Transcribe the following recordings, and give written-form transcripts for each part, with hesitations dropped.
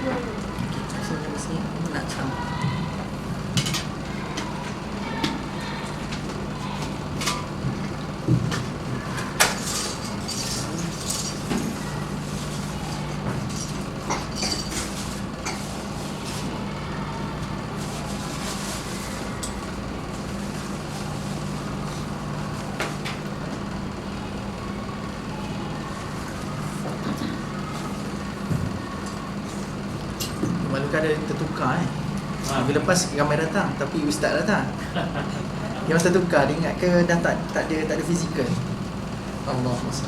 Sampai sini nak sama. Malukan ada tertukar minggu lepas ramai datang tapi ustaz datang. Yang tertukar dia ingat ke dah tak ada fizikal. Allahuakbar.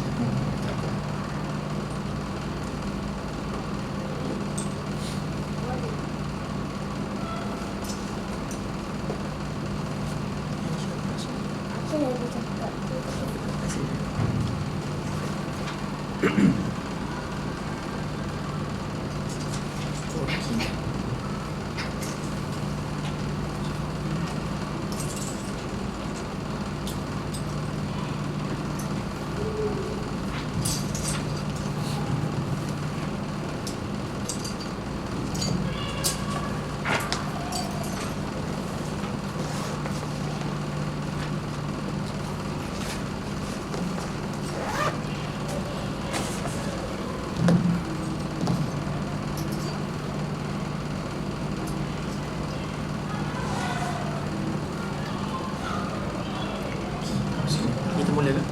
Kita mula ke?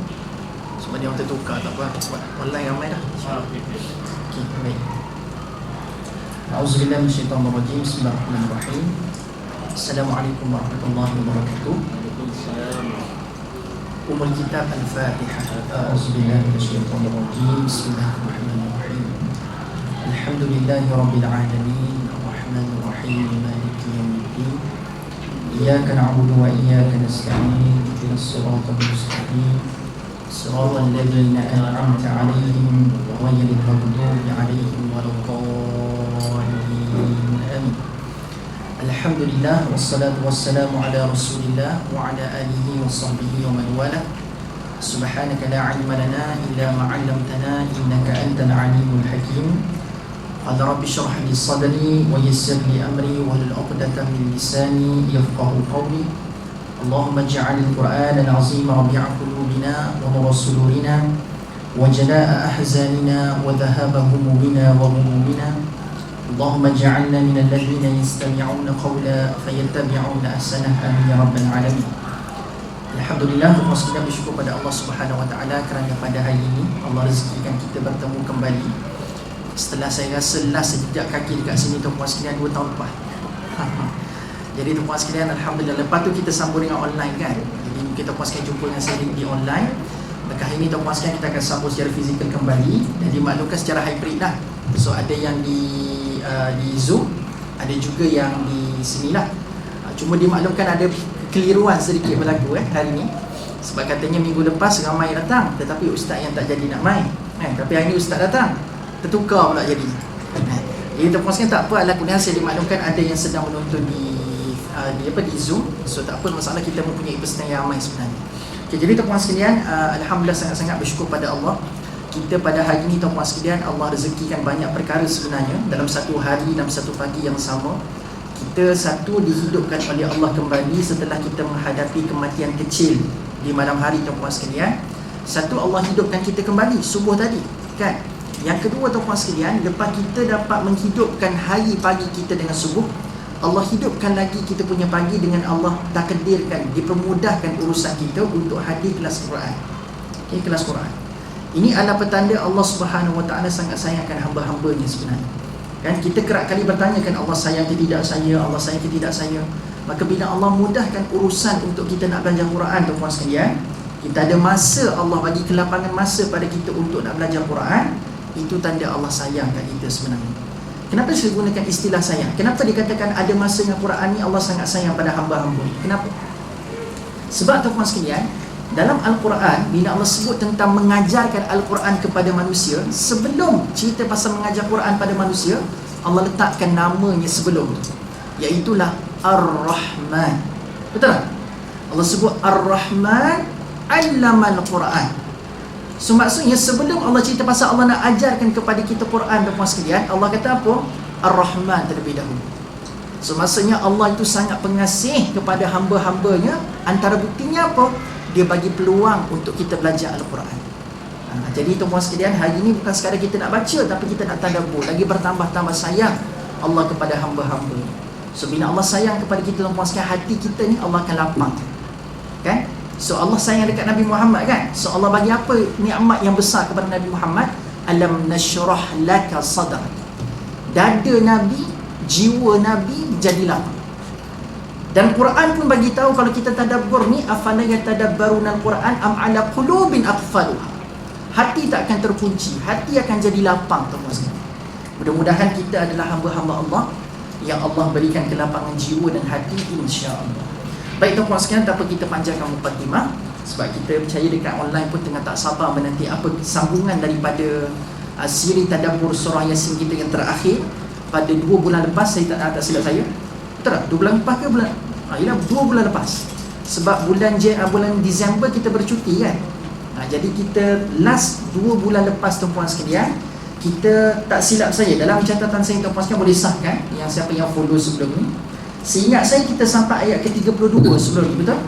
Sebab dia orang tertukar tak apa. Sebab online ramai dah. Okey, baik. A'udzubillahi minasyaitonirrajim. Bismillahirrahmanirrahim. Assalamualaikum warahmatullahi wabarakatuh. Umul kitab Al-Fatihah. A'udzubillahi minasyaitonirrajim. Bismillahirrahmanirrahim. Alhamdulillahi rabbil alamin. Arrahmanirrahim. Maliki yaumiddin. Iyyaka na'budu wa iyyaka nasta'in. Ihdinas siratal mustaqim. Siratal ladzina an'amta 'alaihim ghairil maghdubi 'alaihim waladdallin. Amin. Alhamdulillah wassalatu wassalamu ala Rasulillah wa ala alihi wa sahbihi wa man wala. Subhanaka la 'ilma lana illa ma 'allamtana innaka antal 'alimul hakim. Qad rabbi shrah li sadri wa yassir li amri wa hlul 'uqdatam min lisani yafqahu qawli. Allahumma ij'alil Qur'ana al-'azima rabi'a qulubina wa nura sudurina wa jalaa'a ahzanina wa dhahaba humumina wa ghumumina. Allahumma ij'alna minal ladzina yastami'una qawla fayattabi'una ahsanah. Amin ya rabbal alamin. Alhamdulillah, kita bersyukur pada Allah Subhanahu wa taala kerana pada hari ini Allah rezekikan kita bertemu kembali. Setelah saya rasa last sejak kaki dekat sini tuan-puan sekalian 2 tahun lepas. Jadi tuan-puan sekalian, alhamdulillah, lepas tu kita sambung dengan online kan. Jadi mungkin tuan-puan sekalian jumpa dengan saya di online. Lepas ini tuan-puan sekalian kita akan sambung secara fizikal kembali. Jadi maklumkan secara hybrid lah. So ada yang di Zoom, ada juga yang di sinilah. Cuma dimaklumkan ada kekeliruan sedikit berlaku hari ni. Sebab katanya minggu lepas ramai datang, tetapi ustaz yang tak jadi nak main. Tapi hari ni ustaz datang, tertukar pula jadi. Jadi tuan-puan sekalian, tak apa, ala kurniah saya dimaklumkan ada yang sedang menonton di Zoom. So tak apa masalah, kita mempunyai peserta yang ramai sebenarnya. Okay, jadi tuan-puan sekalian, alhamdulillah sangat-sangat bersyukur pada Allah. Kita pada hari ini tuan-puan sekalian, Allah rezekikan banyak perkara sebenarnya. Dalam satu hari, dalam satu pagi yang sama, kita satu dihidupkan oleh Allah kembali setelah kita menghadapi kematian kecil di malam hari tuan-puan sekalian. Satu, Allah hidupkan kita kembali subuh tadi kan. Yang kedua tuan-puan sekalian, lepas kita dapat menghidupkan hari pagi kita dengan subuh, Allah hidupkan lagi kita punya pagi dengan Allah takdirkan, dipermudahkan urusan kita untuk hadir kelas Quran. Okay, kelas Quran. Ini adalah petanda Allah Subhanahu Wa Taala sangat sayangkan hamba-hambanya sebenarnya. Kan kita kerap kali bertanya kan, Allah sayang ke tidak saya, Allah sayang ke tidak saya. Maka bila Allah mudahkan urusan untuk kita nak belajar Quran tuan-puan sekalian, kita ada masa, Allah bagi kelapangan masa pada kita untuk nak belajar Quran, itu tanda Allah sayang kat kita sebenarnya. Kenapa saya gunakan istilah sayang? Kenapa dikatakan ada masa dengan Quran ni Allah sangat sayang pada hamba-hamba? Kenapa? Sebab tuan-puan sekalian, dalam Al-Quran, bila Allah sebut tentang mengajarkan Al-Quran kepada manusia, sebelum cerita pasal mengajar Quran pada manusia, Allah letakkan namanya sebelum tu, iaitulah Ar-Rahman. Betul tak? Allah sebut Ar-Rahman Allamal Quran. So maksudnya sebelum Allah cerita pasal Allah nak ajarkan kepada kita Quran, tuan-puan sekalian, Allah kata apa? Ar-Rahman terlebih dahulu. So maksudnya Allah itu sangat pengasih kepada hamba-hambanya. Antara buktinya apa? Dia bagi peluang untuk kita belajar Al-Quran. Jadi tuan-tuan sekalian, hari ini bukan sekadar kita nak baca, tapi kita nak tadabbur. Lagi bertambah-tambah sayang Allah kepada hamba-hamba. So bila Allah sayang kepada kita, tuan-tuan sekalian, hati kita ni Allah akan lapang, kan? So Allah sayang dekat Nabi Muhammad, kan? So Allah bagi apa nikmat yang besar kepada Nabi Muhammad? Alam nashrah laka sadrak. Dada Nabi, jiwa Nabi jadi lapang. Dan Quran pun bagi tahu kalau kita tadabbur ni, afala yatadabbaruna al-Quran am ala qulubin aqfaluha. Hati tak akan terkunci, hati akan jadi lapang, tuan-tuan sekalian. Mudah-mudahan kita adalah hamba-hamba Allah yang Allah berikan kelapangan jiwa dan hati, insya-Allah. Baik tuan-tuan sekalian, tanpa kita panjangkan mukadimah, sebab kita percaya dekat online pun tengah tak sabar menanti apa sambungan daripada siri tadabbur surah Yasin kita yang terakhir pada 2 bulan lepas. Saya tak silap saya, betul tak? 2 bulan lepas ke bulan? Ialah 2 bulan lepas. Sebab bulan Disember kita bercuti, kan? Jadi kita last 2 bulan lepas, tuan-puan sekalian, kita tak silap saya, dalam catatan saya, tuan-puan sekalian boleh sahkan, yang siapa yang follow sebelum ni, seingat saya kita sampai ayat ke-32 sebelum ni, betul?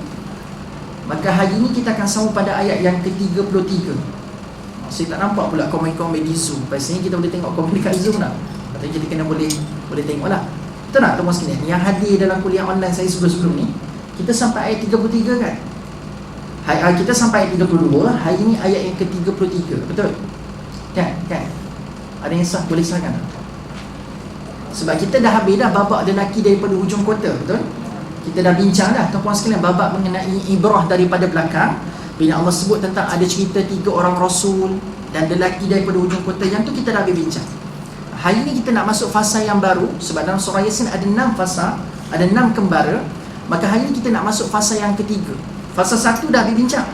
Maka hari ni kita akan sambung pada ayat yang ke-33. Saya tak nampak pula komen-komen di Zoom. Pastinya kita boleh tengok komen dekat Zoom tak? Katanya kita kena boleh tengok lah. Betul tak tuan-puan sekalian? Yang hadir dalam kuliah online saya sebelum-sebelum ni, kita sampai ayat 33, kan? Kita sampai ayat 32. Hari ni ayat yang ke-33. Betul? Kan? Ada yang sah? Boleh sahkan? Sebab kita dah habis dah babak lelaki daripada hujung kota. Betul? Kita dah bincang dah, tuan-puan sekalian, babak mengenai ibrah daripada belakang. Bila Allah sebut tentang ada cerita 3 orang Rasul dan lelaki daripada hujung kota, yang tu kita dah habis bincang. Hari ni kita nak masuk fasa yang baru. Sebab dalam surah Yasin ada 6 fasa, ada 6 kembara. Maka hari ni kita nak masuk fasa yang ketiga. Fasa 1 dah habis bincang,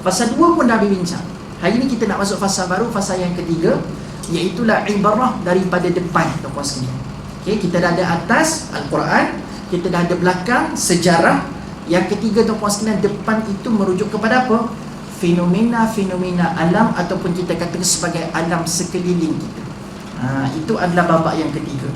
fasa 2 pun dah habis bincang. Hari ni kita nak masuk fasa baru, fasa yang ketiga, iaitulah ibarah daripada depan, tuan-puan sekalian. Okay, kita dah ada atas Al-Quran, kita dah ada belakang sejarah. Yang ketiga, tuan-puan sekalian, depan itu merujuk kepada apa? Fenomena-fenomena alam, ataupun kita katakan sebagai alam sekeliling kita. Itu adalah babak yang ketiga.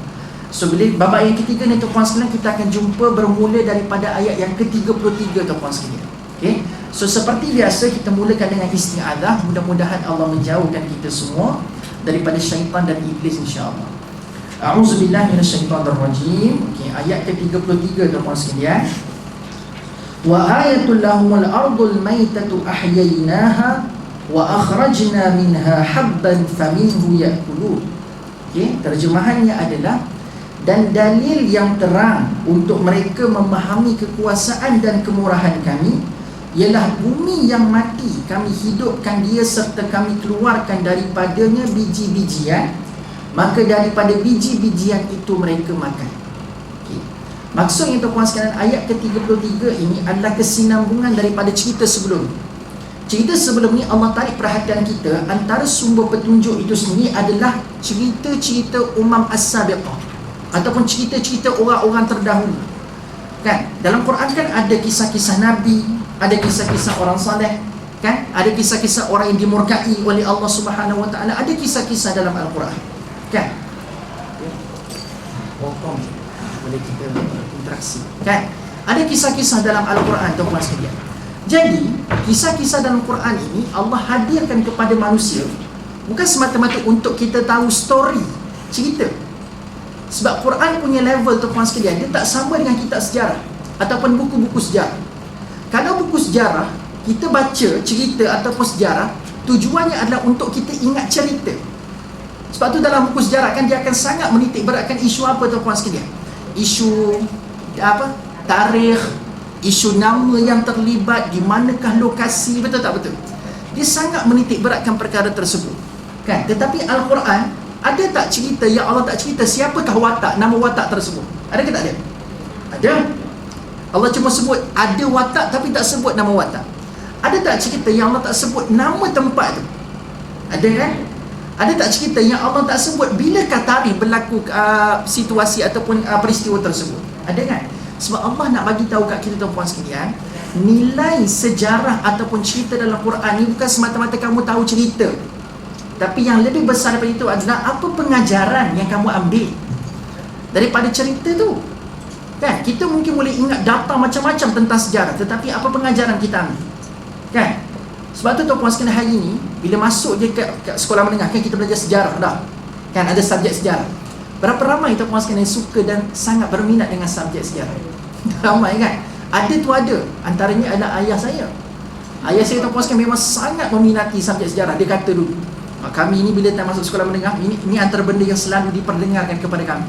So bila babak yang ketiga ni, tuan-puan sekalian, kita akan jumpa bermula daripada ayat yang ke-33, tuan-puan sekalian. Okay. So seperti biasa, kita mulakan dengan isti'adzah. Mudah-mudahan Allah menjauhkan kita semua daripada syaitan dan iblis, insya-Allah. A'udzubillahi minasyaitonirrajim. Okay, ayat ke-33, tuan-puan sekalian. Wa ayatul lahumul ardul maitatu ahyainaha wa akhrajna minha habban faminhu ya'kulun. Okay, terjemahannya adalah, dan dalil yang terang untuk mereka memahami kekuasaan dan kemurahan kami ialah bumi yang mati, kami hidupkan dia serta kami keluarkan daripadanya biji-bijian, maka daripada biji-bijian itu mereka makan. Okay. Maksudnya, tuan-puan sekalian, ayat ke-33 ini adalah kesinambungan daripada cerita sebelum. Cerita sebelum ni Allah tarik perhatian kita, antara sumber petunjuk itu sendiri adalah cerita-cerita umam as-sabiqah, ataupun cerita-cerita orang-orang terdahulu. Kan? Dalam Quran kan ada kisah-kisah Nabi, ada kisah-kisah orang saleh, kan? Ada kisah-kisah orang yang dimurkai oleh Allah Subhanahu Wa Taala, ada kisah-kisah dalam Al-Quran, kan? Boleh kita interaksi, kan? Ada kisah-kisah dalam Al-Quran, tuan-tuan sekalian. Jadi, kisah-kisah dalam Quran ini Allah hadirkan kepada manusia bukan semata-mata untuk kita tahu story, cerita. Sebab Quran punya level, tuan-tuan sekalian, dia tak sama dengan kitab sejarah ataupun buku-buku sejarah. Kalau buku sejarah, kita baca cerita ataupun sejarah, tujuannya adalah untuk kita ingat cerita. Sebab tu dalam buku sejarah kan dia akan sangat menitik beratkan isu apa, tuan-puan sekalian? Isu apa? Tarikh, isu nama yang terlibat, di manakah lokasi, betul tak betul? Dia sangat menitik beratkan perkara tersebut. Kan? Tetapi Al-Quran, ada tak cerita yang Allah tak cerita siapakah watak, nama watak tersebut? Ada ke tak ada? Ada. Allah cuma sebut ada watak tapi tak sebut nama watak. Ada tak cerita yang Allah tak sebut nama tempat tu? Ada kan? Ada tak cerita yang Allah tak sebut bilakah tarikh berlaku situasi ataupun peristiwa tersebut? Ada kan? Sebab Allah nak bagi tahu kat kita, tuan-puan sekalian, nilai sejarah ataupun cerita dalam Quran ni bukan semata-mata kamu tahu cerita, tapi yang lebih besar daripada itu adalah apa pengajaran yang kamu ambil. daripada cerita tu. Kan? Kita mungkin boleh ingat data macam-macam tentang sejarah, tetapi apa pengajaran kita ambil? Kan? Sebab tu tuan-puan sekalian, hari ni bila masuk je kat sekolah menengah, kan kita belajar sejarah dah. Kan ada subjek sejarah. Berapa ramai tuan-puan sekalian yang suka dan sangat berminat dengan subjek sejarah? Ramai kan? Ada tu ada. Antaranya adalah ayah saya. Ayah saya tuan-puan sekalian memang sangat meminati subjek sejarah. Dia kata dulu, kami ni bila tak masuk sekolah menengah, ini antara benda yang selalu diperdengarkan kepada kami.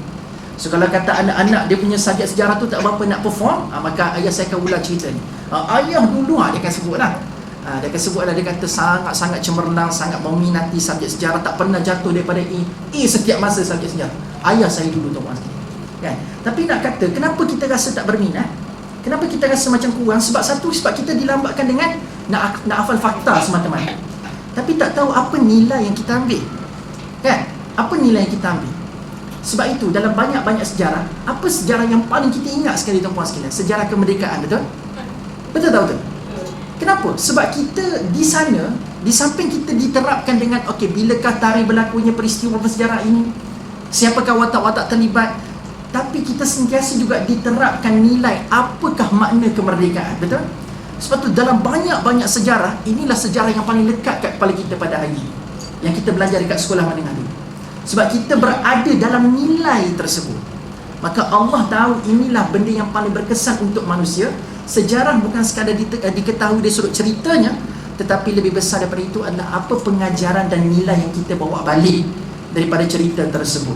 So kalau kata anak-anak dia punya subjek sejarah tu tak berapa nak perform, maka ayah saya akan ulang cerita ni. Ayah dulu dia akan sebut lah. Dia akan sebut lah, dia kata sangat-sangat cemerlang, sangat meminati subjek sejarah, tak pernah jatuh daripada A setiap masa subjek sejarah. Ayah saya dulu tuan-tuan sekalian. Kan? Tapi nak kata kenapa kita rasa tak berminat? Kenapa kita rasa macam kurang? Sebab kita dilambatkan dengan nak hafal fakta semata-mata. Tapi tak tahu apa nilai yang kita ambil. Kan? Apa nilai yang kita ambil? Sebab itu dalam banyak-banyak sejarah, apa sejarah yang paling kita ingat sekali tuan-puan sekalian? Sejarah kemerdekaan, betul? Betul tak betul? Kenapa? Sebab kita di sana, di samping kita diterapkan dengan bilakah tarikh berlakunya peristiwa bersejarah ini, siapakah watak-watak terlibat, tapi kita sentiasa juga diterapkan nilai apakah makna kemerdekaan, betul? Sebab tu dalam banyak-banyak sejarah, inilah sejarah yang paling lekat kat kepala kita pada hari ini, yang kita belajar dekat sekolah menengah dulu. Sebab kita berada dalam nilai tersebut, maka Allah tahu inilah benda yang paling berkesan untuk manusia. Sejarah bukan sekadar diketahui dari sudut ceritanya, tetapi lebih besar daripada itu adalah apa pengajaran dan nilai yang kita bawa balik daripada cerita tersebut.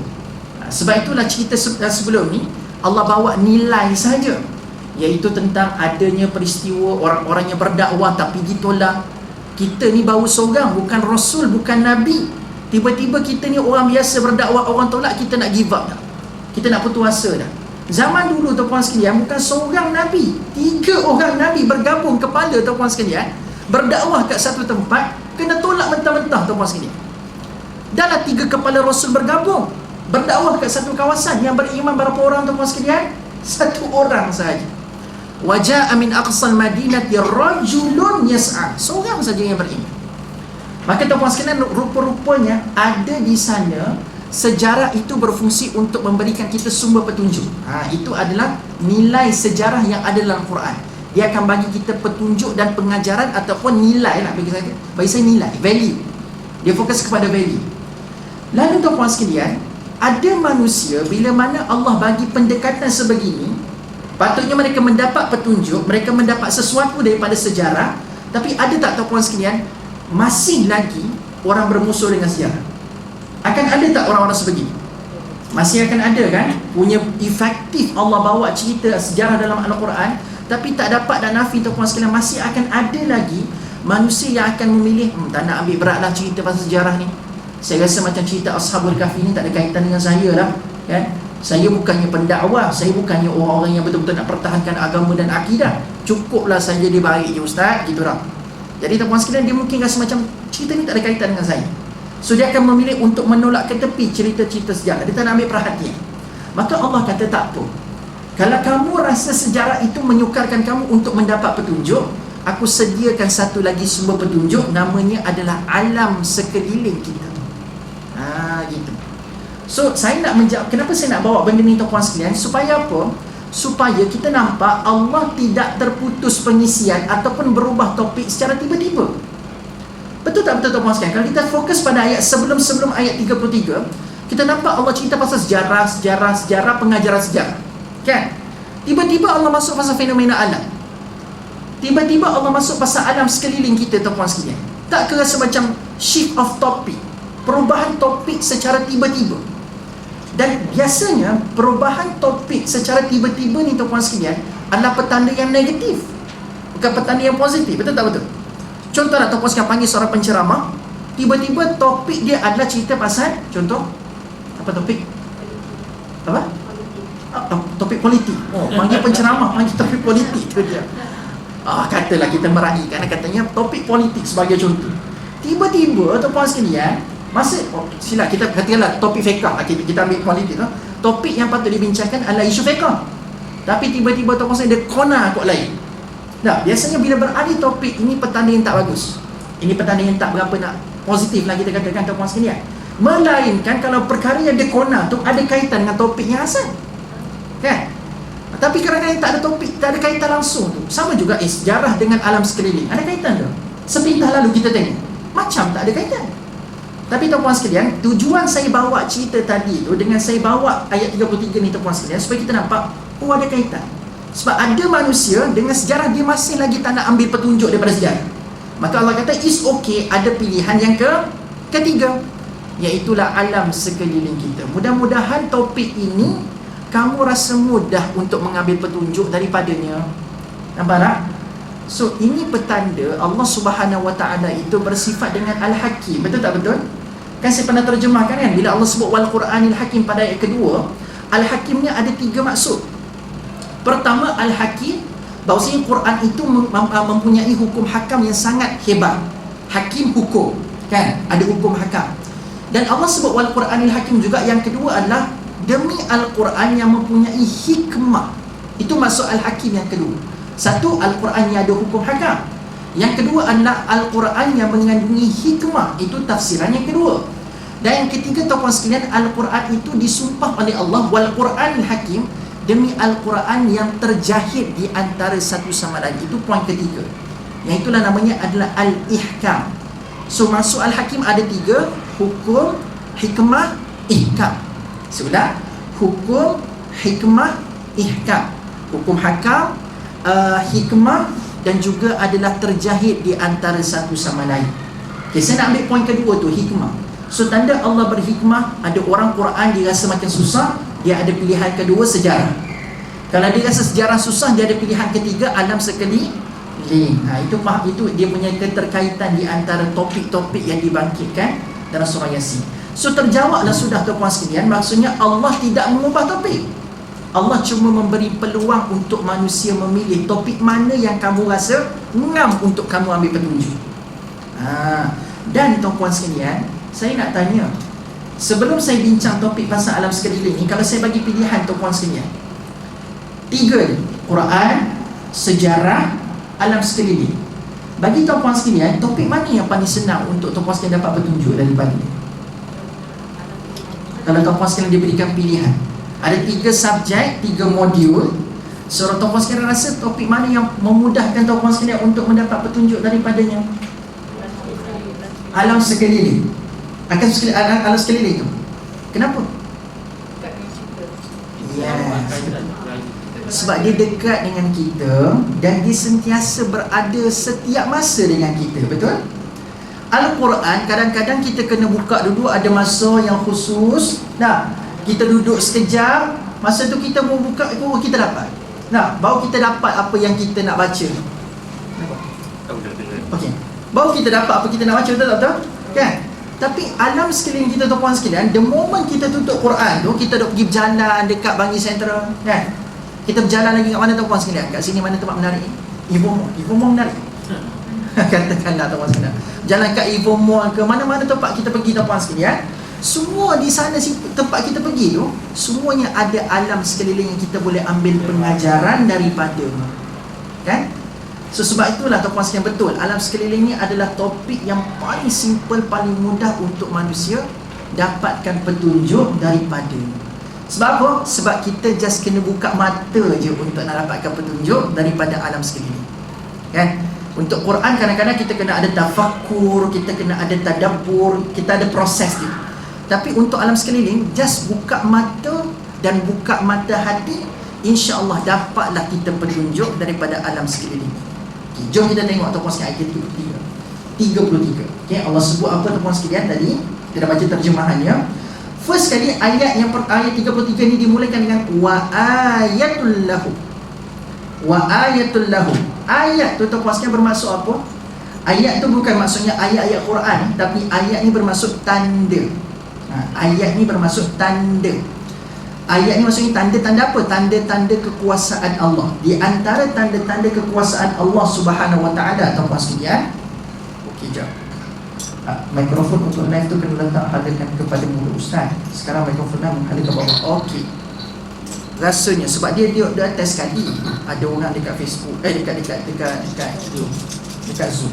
Sebab itulah cerita sebelum ni Allah bawa nilai saja, iaitu tentang adanya peristiwa orang-orang yang berdakwah tapi ditolak. Kita ni baru seorang, bukan Rasul, bukan Nabi. Tiba-tiba kita ni orang biasa berdakwah, orang tolak, kita nak give up dah. Kita nak putus asa dah. Zaman dulu tuan-puan sekalian, bukan seorang Nabi, 3 orang Nabi bergabung kepala tuan-puan sekalian, berdakwah kat satu tempat, kena tolak mentah-mentah tuan-puan sekalian. Dahlah 3 kepala Rasul bergabung, berdakwah kat satu kawasan, yang beriman berapa orang tuan-puan sekalian? 1 orang sahaja. Waja'a min aqsal madinati rajulun yas'a, seorang saja yang beriman. Maka tuan-puan sekalian, rupa-rupanya ada di sana sejarah itu berfungsi untuk memberikan kita sumber petunjuk. Itu adalah nilai sejarah yang ada dalam Quran. Dia akan bagi kita petunjuk dan pengajaran ataupun nilai lah, bagi saya nilai, value. Dia fokus kepada value. Lalu tuan-puan sekalian, ada manusia bila mana Allah bagi pendekatan sebegini, patutnya mereka mendapat petunjuk, mereka mendapat sesuatu daripada sejarah. Tapi ada tak tuan-puan sekalian, masih lagi orang bermusuh dengan sejarah? Akan ada tak orang-orang sebegini? Masih akan ada kan? Punya efektif Allah bawa cerita sejarah dalam Al-Quran, tapi tak dapat dan nafi tuan-puan sekalian, masih akan ada lagi manusia yang akan memilih, tak nak ambil beratlah cerita pasal sejarah ni. Saya rasa macam cerita Ashabul Kahfi ni tak ada kaitan dengan saya lah, kan? Saya bukannya pendakwah, saya bukannya orang-orang yang betul-betul nak pertahankan agama dan akidah. Cukuplah saya jadi baik je ustaz, gitu lah. Jadi tuan-puan sekalian, dia mungkin rasa macam cerita ni tak ada kaitan dengan saya. So dia akan memilih untuk menolak ke tepi cerita-cerita sejarah. Dia tak nak ambil perhatian. Maka Allah kata tak apa. Kalau kamu rasa sejarah itu menyukarkan kamu untuk mendapat petunjuk, aku sediakan satu lagi sumber petunjuk, namanya adalah alam sekeliling kita. Gitu. So saya nak menjawab, kenapa saya nak bawa benda ni tuan-puan sekalian? Supaya apa? Supaya kita nampak Allah tidak terputus pengisian ataupun berubah topik secara tiba-tiba. Betul tak betul tuan-puan sekalian? Kalau kita fokus pada ayat sebelum ayat 33, kita nampak Allah cerita pasal sejarah, pengajaran sejarah, kan? Tiba-tiba Allah masuk pasal fenomena alam. Tiba-tiba Allah masuk pasal alam sekeliling kita tuan-puan sekalian. Tak kerasa macam shift of topic, perubahan topik secara tiba-tiba. Dan biasanya perubahan topik secara tiba-tiba ni tuan-puan sekalian adalah petanda yang negatif, bukan petanda yang positif. Betul tak betul? Contohlah tuan-puan sekalian panggil seorang penceramah, tiba-tiba topik dia adalah cerita pasal, contoh apa topik? Apa? Topik politik. Panggil penceramah, panggil topik politik tu dia. Katalah kita meraihkan, katanya topik politik sebagai contoh. Tiba-tiba tuan-puan sekalian, sila kita katakanlah topik fiqh, kita ambil politik tu. Topik yang patut dibincangkan adalah isu fiqh, tapi tiba-tiba tuan-puan sekalian dia corner kot lain. Nah, biasanya bila beralih topik, ini petanda yang tak bagus. Ini petanda yang tak berapa nak positif lah kita katakan tuan-puan sekalian. Melainkan kalau perkara yang dia kona tu ada kaitan dengan topik yang asal, kan? Tapi kadang-kadang tak ada topik, tak ada kaitan langsung tu. Sama juga sejarah dengan alam sekeliling, ada kaitan tu. Sepintah lalu kita tengok, macam tak ada kaitan. Tapi tuan-puan sekalian, tujuan saya bawa cerita tadi tu dengan saya bawa ayat 33 ni tuan-puan sekalian, supaya kita nampak, oh ada kaitan. Sebab ada manusia dengan sejarah dia masih lagi tak nak ambil petunjuk daripada sejarah. Maka Allah kata, is okay, ada pilihan yang ketiga, iaitulah alam sekeliling kita. Mudah-mudahan topik ini kamu rasa mudah untuk mengambil petunjuk daripadanya. Nampak tak? So ini petanda Allah Subhanahu Wa Taala itu bersifat dengan Al-Hakim. Betul tak betul? Kan saya pernah terjemahkan kan, bila Allah sebut Wal Quranil Hakim pada ayat kedua, Al-Hakim ni ada 3 maksud. Pertama, Al-Hakim, bahawasanya Quran itu mempunyai hukum hakam yang sangat hebat. Hakim hukum, kan? Ada hukum hakam. Dan Allah sebut Wal Quranil Hakim juga. Yang kedua adalah demi Al-Quran yang mempunyai hikmah. Itu maksud Al-Hakim yang kedua. Satu, Al-Quran yang ada hukum hakam. Yang kedua adalah Al-Quran yang mengandungi hikmah. Itu tafsiran yang kedua. Dan yang ketiga, tuan-tuan sekalian, Al-Quran itu disumpah oleh Allah Wal Quranil Hakim, demi Al-Quran yang terjahit di antara satu sama lain. Itu poin ketiga. Yang itulah namanya adalah Al-Ihkam. So maksud Al-Hakim ada 3: hukum, hikmah, ihkam. Sudah, hukum, hikmah, ihkam. Hukum hakam, hikmah, dan juga adalah terjahit di antara satu sama lain. Okay, saya nak ambil poin kedua tu, hikmah. So tanda Allah berhikmah, ada orang Quran dia rasa macam susah, dia ada pilihan kedua, sejarah. Kalau dia rasa sejarah susah, dia ada pilihan ketiga, alam sekeliling. Itu dia punya keterkaitan di antara topik-topik yang dibangkitkan dalam surah Yasin. So terjawablah sudah tuan-puan sekalian. Maksudnya Allah tidak mengubah topik. Allah cuma memberi peluang untuk manusia memilih topik mana yang kamu rasa ngam untuk kamu ambil petunjuk. Dan tuan-puan sekalian, saya nak tanya, sebelum saya bincang topik pasal alam sekeliling ni, kalau saya bagi pilihan tuan-puan sekalian, 3 ni, Quran, sejarah, alam sekeliling. Bagi tuan-puan sekalian, topik mana yang paling senang untuk tuan-puan sekalian dapat petunjuk daripada ni? Kalau tuan-puan sekalian diberikan pilihan, ada 3 subjek, 3 modul. So tuan-puan sekalian rasa topik mana yang memudahkan tuan-puan sekalian untuk mendapat petunjuk daripadanya? Alam sekeliling. Alam sekeliling tu. Kenapa? Yes. Sebab dia dekat dengan kita dan dia sentiasa berada setiap masa dengan kita. Betul? Al-Quran kadang-kadang kita kena buka dulu, ada masa yang khusus. Kita duduk sekejap, masa tu kita mau buka, kita dapat. Baru kita dapat apa yang kita nak baca. Okey. Baru kita dapat apa kita nak baca, betul? Kan? Tapi alam sekeliling kita tuan-puan sekalian, the moment kita tutup Quran tu, kita duk pergi berjalan dekat Bangi Sentral, kan? Kita berjalan lagi kat mana tuan-puan sekalian? Kat sini mana tempat menarik? Evo Mall menarik. Katakanlah tuan-puan sekalian, jalan kat Evo Mall ke mana-mana tempat kita pergi tuan-puan sekalian, semua di sana tempat kita pergi tu, semuanya ada alam sekeliling yang kita boleh ambil pengajaran daripada, kan? So sebab itulah tuan-puan sekalian, betul, alam sekeliling ni adalah topik yang paling simple, paling mudah untuk manusia dapatkan petunjuk daripada. Sebab apa? Sebab kita just kena buka mata je untuk nak dapatkan petunjuk daripada alam sekeliling, kan? Untuk Quran kadang-kadang kita kena ada tafakkur, kita kena ada tadabbur, kita ada proses dia. Tapi untuk alam sekeliling, just buka mata dan buka mata hati, insya-Allah dapatlah kita petunjuk daripada alam sekeliling. Okay, jom kita tengok tuan-puan sekalian ayat 33. Okay, Allah sebut apa tuan-puan sekalian tadi? Kita dah baca terjemahannya. First kali ayat 33 ni dimulakan dengan wa ayatul lahu. Wa ayatul lahu. Ayat tu tuan-puan sekalian bermaksud apa? Ayat tu bukan maksudnya ayat-ayat Quran, tapi ayat ni bermaksud tanda. Ayat ni bermaksud tanda. Ayat ni maksudnya tanda-tanda apa? Tanda-tanda kekuasaan Allah. Di antara tanda-tanda kekuasaan Allah Subhanahu Wa Taala tuan-puan sekalian. Okey, jap. Mikrofon untuk live tu kena letak hadakan kepada mulut ustaz. Sekarang mikrofon dah menghadap ke bawah. Okey. Rasanya sebab dia test sekali. Ada orang dekat Facebook, dekat Zoom.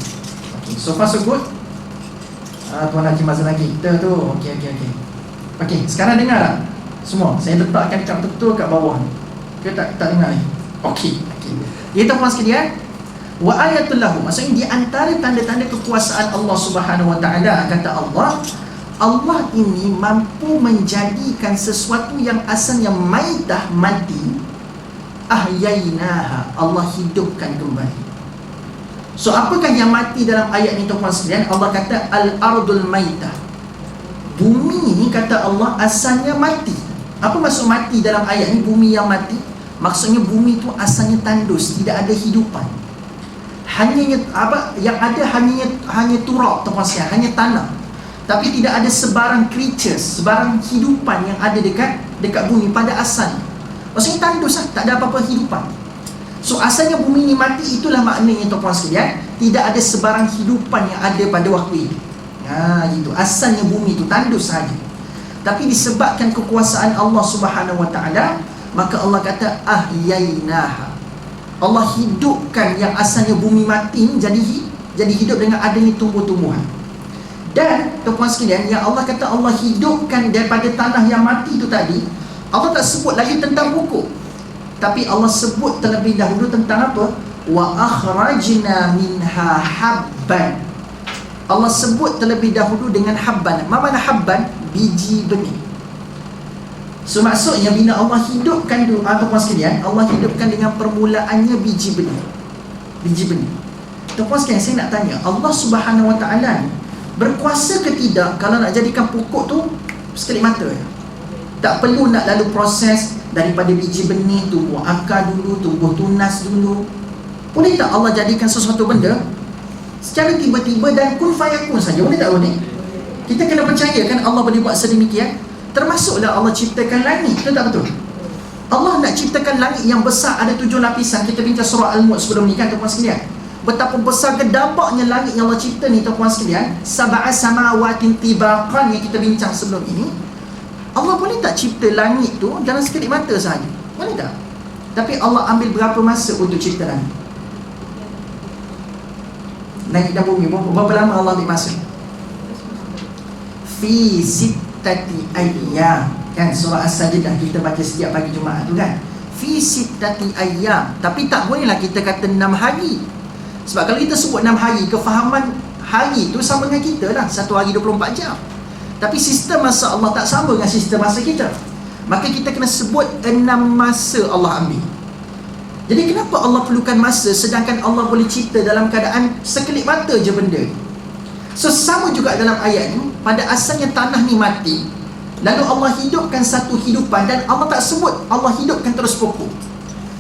Okey, so far so good. Tuan Haji masalah kita tu. Okey, sekarang dengar tak? Semua, saya letakkan kat betul kat bawah ni. Tak dengar ni. Okey. Dia tuan sekalian, wa ayatul lahu, maksudnya di antara tanda-tanda kekuasaan Allah Subhanahu Wa Taala, kata Allah ini mampu menjadikan sesuatu yang asalnya maitah, mati, ahyainaha, Allah hidupkan kembali. So apakah yang mati dalam ayat ni tuan sekalian? Allah kata al-ardul maitah, bumi ni kata Allah asalnya mati. Apa maksud mati dalam ayat ni? Bumi yang mati, maksudnya bumi tu asalnya tandus, tidak ada hidupan. Hanya yang ada hanya turab tuan sekalian, hanya tanah. Tapi tidak ada sebarang creatures, sebarang hidupan yang ada dekat bumi pada asalnya. Maksudnya tandus lah, tak ada apa-apa hidupan. So asalnya bumi ni mati, itulah maknanya tuan-puan sekalian, tidak ada sebarang hidupan yang ada pada waktu itu. Itu asalnya bumi itu tandus saja. Tapi disebabkan kekuasaan Allah Subhanahu Wa Taala, maka Allah kata ahyainaha, Allah hidupkan yang asalnya bumi mati jadi hidup dengan adanya tumbuh-tumbuhan. Dan tuan-puan sekalian, yang Allah kata Allah hidupkan daripada tanah yang mati itu tadi, Allah tak sebut lagi tentang pokok, tapi Allah sebut terlebih dahulu tentang apa? Wa akhrajna minha habban. Allah sebut terlebih dahulu dengan habban. Apa makna habban? Biji benih. So maksudnya bila Allah hidupkan tu, tuan-puan sekalian, Allah hidupkan dengan permulaannya biji benih. Biji benih. Tuan-puan sekalian, saya nak tanya, Allah Subhanahu Wa Taala berkuasa ke tidak kalau nak jadikan pokok tu sekelip mata ya? Tak perlu nak lalu proses daripada biji benih, tumbuh akar dulu, tumbuh tunas dulu. Boleh tak Allah jadikan sesuatu benda secara tiba-tiba dan kun fayakun saja? Boleh tak boleh? Kita kena percaya kan Allah boleh buat sedemikian. Termasuklah Allah ciptakan langit, betul tak betul? Allah nak ciptakan langit yang besar, ada 7 lapisan. Kita bincang surah Al-Mulk sebelum ni kan tuan-puan sekalian. Betapa besar gedabaknya langit yang Allah cipta ni tuan-puan sekalian. Sab'a samawatin tibaqan yang kita bincang sebelum ini. Allah boleh tak cipta langit tu dalam sekelip mata sahaja? Boleh tak? Tapi Allah ambil berapa masa untuk cipta langit? Langit dan bumi, berapa lama Allah ambil masa? Fi sittati ayyam. Kan surah As-Sajdah kita baca setiap pagi Jumaat tu kan? Fi sittati ayyam. Tapi tak bolehlah kita kata 6 hari. Sebab kalau kita sebut 6 hari, kefahaman hari tu sama dengan kita lah, 1 hari 24 jam. Tapi sistem masa Allah tak sama dengan sistem masa kita. Maka kita kena sebut 6 masa Allah ambil. Jadi kenapa Allah perlukan masa sedangkan Allah boleh cipta dalam keadaan sekelip mata je benda ni? So sama juga dalam ayat ni, pada asalnya tanah ni mati, lalu Allah hidupkan satu hidupan, dan Allah tak sebut Allah hidupkan terus pokok,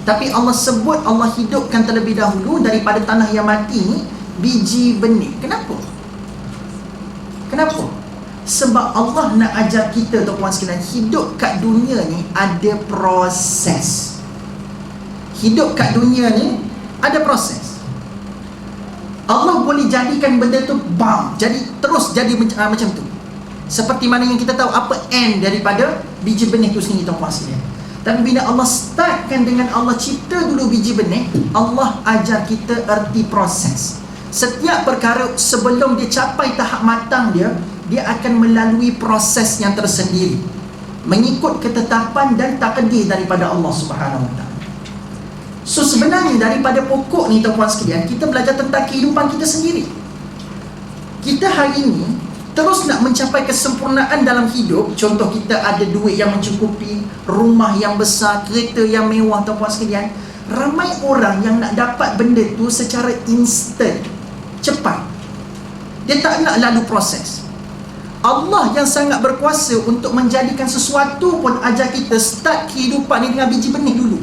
tapi Allah sebut Allah hidupkan terlebih dahulu daripada tanah yang mati ni biji benih. Kenapa? Sebab Allah nak ajar kita tuan-puan sekalian, hidup kat dunia ni ada proses. Hidup kat dunia ni ada proses. Allah boleh jadikan benda tu terus jadi macam tu. Seperti mana yang kita tahu apa end daripada biji benih tu sendiri tuan-puan sekalian. Tapi bila Allah startkan dengan Allah cipta dulu biji benih, Allah ajar kita erti proses. Setiap perkara sebelum dia capai tahap matang dia akan melalui proses yang tersendiri, mengikut ketetapan dan takdir daripada Allah Subhanahu Wa Taala. So sebenarnya daripada pokok ni tuan-puan sekalian, kita belajar tentang kehidupan kita sendiri. Kita hari ini terus nak mencapai kesempurnaan dalam hidup. Contoh, kita ada duit yang mencukupi, rumah yang besar, kereta yang mewah tuan-puan sekalian. Ramai orang yang nak dapat benda tu secara instant, cepat. Dia tak nak lalu proses. Allah yang sangat berkuasa untuk menjadikan sesuatu pun ajar kita start kehidupan ni dengan biji benih dulu,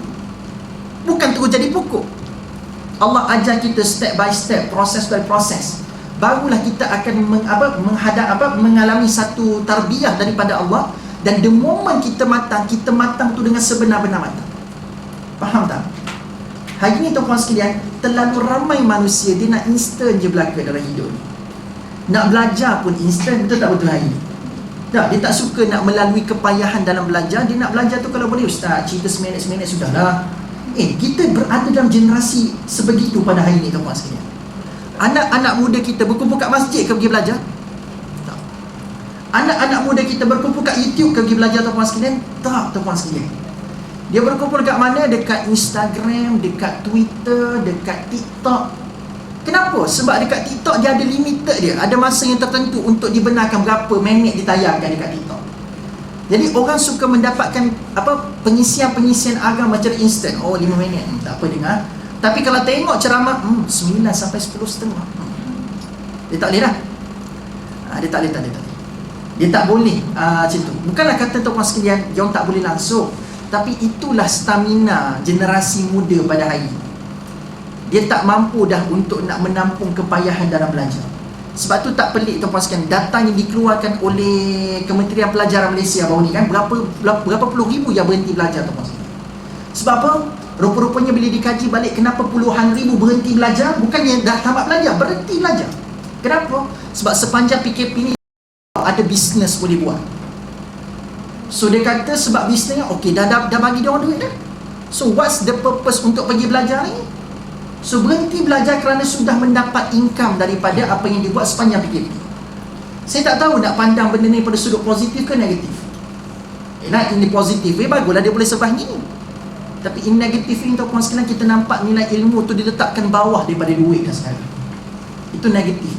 bukan terus jadi pokok. Allah ajar kita step by step, proses by proses. Barulah kita akan mengalami satu tarbiyah daripada Allah. Dan the moment kita matang tu dengan sebenar-benar matang. Faham tak? Hari ni tuan-puan sekalian, terlalu ramai manusia dia nak instant je belaka dalam hidup ni. Nak belajar pun instant, betul tak betul hari ni? Tak, dia tak suka nak melalui kepayahan dalam belajar. Dia nak belajar tu kalau boleh, ustaz, cerita seminit-seminit sudahlah. Kita berada dalam generasi sebegitu pada hari ni tuan-puan sekalian. Anak-anak muda kita berkumpul kat masjid ke pergi belajar? Anak-anak muda kita berkumpul kat YouTube ke pergi belajar tuan-tuan sekalian? Tak, tuan-tuan sekalian. Dia berkumpul dekat mana? Dekat Instagram, dekat Twitter, dekat TikTok. Kenapa? Sebab dekat TikTok dia ada limited dia. Ada masa yang tertentu untuk dibenarkan berapa minit ditayangkan dekat TikTok. Jadi orang suka mendapatkan pengisian-pengisian agama macam instant. Oh 5 minit, tak apa dengar. Tapi kalau tengok ceramah 9 sampai 10.30. Dia tak boleh dah. Dia tak boleh. Dia tak boleh macam tu. Bukanlah kata tuan-tuan sekalian dia orang tak boleh langsung, tapi itulah stamina generasi muda pada hari ini. Dia tak mampu dah untuk nak menampung kepayahan dalam belajar. Sebab tu tak pelik tuan-tuan sekalian, data yang dikeluarkan oleh Kementerian Pelajaran Malaysia baru ni kan, berapa puluh ribu yang berhenti belajar tuan-tuan sekalian. Sebab apa? Rupa-rupanya bila dikaji balik kenapa puluhan ribu berhenti belajar, bukannya dah tamat belajar, berhenti belajar. Kenapa? Sebab sepanjang PKP ni ada bisnes boleh buat. So dia kata sebab bisnesnya okey, dah bagi dia orang duit dah. So what's the purpose untuk pergi belajar ni? So berhenti belajar kerana sudah mendapat income daripada apa yang dibuat sepanjang PKP. Saya tak tahu nak pandang benda ni pada sudut positif ke negatif. Ini positif, baguslah dia boleh survive ni. Tapi in negatif ni tuan-tuan sekalian, kita nampak nilai ilmu tu diletakkan bawah daripada duit kan sekarang. Itu negatif.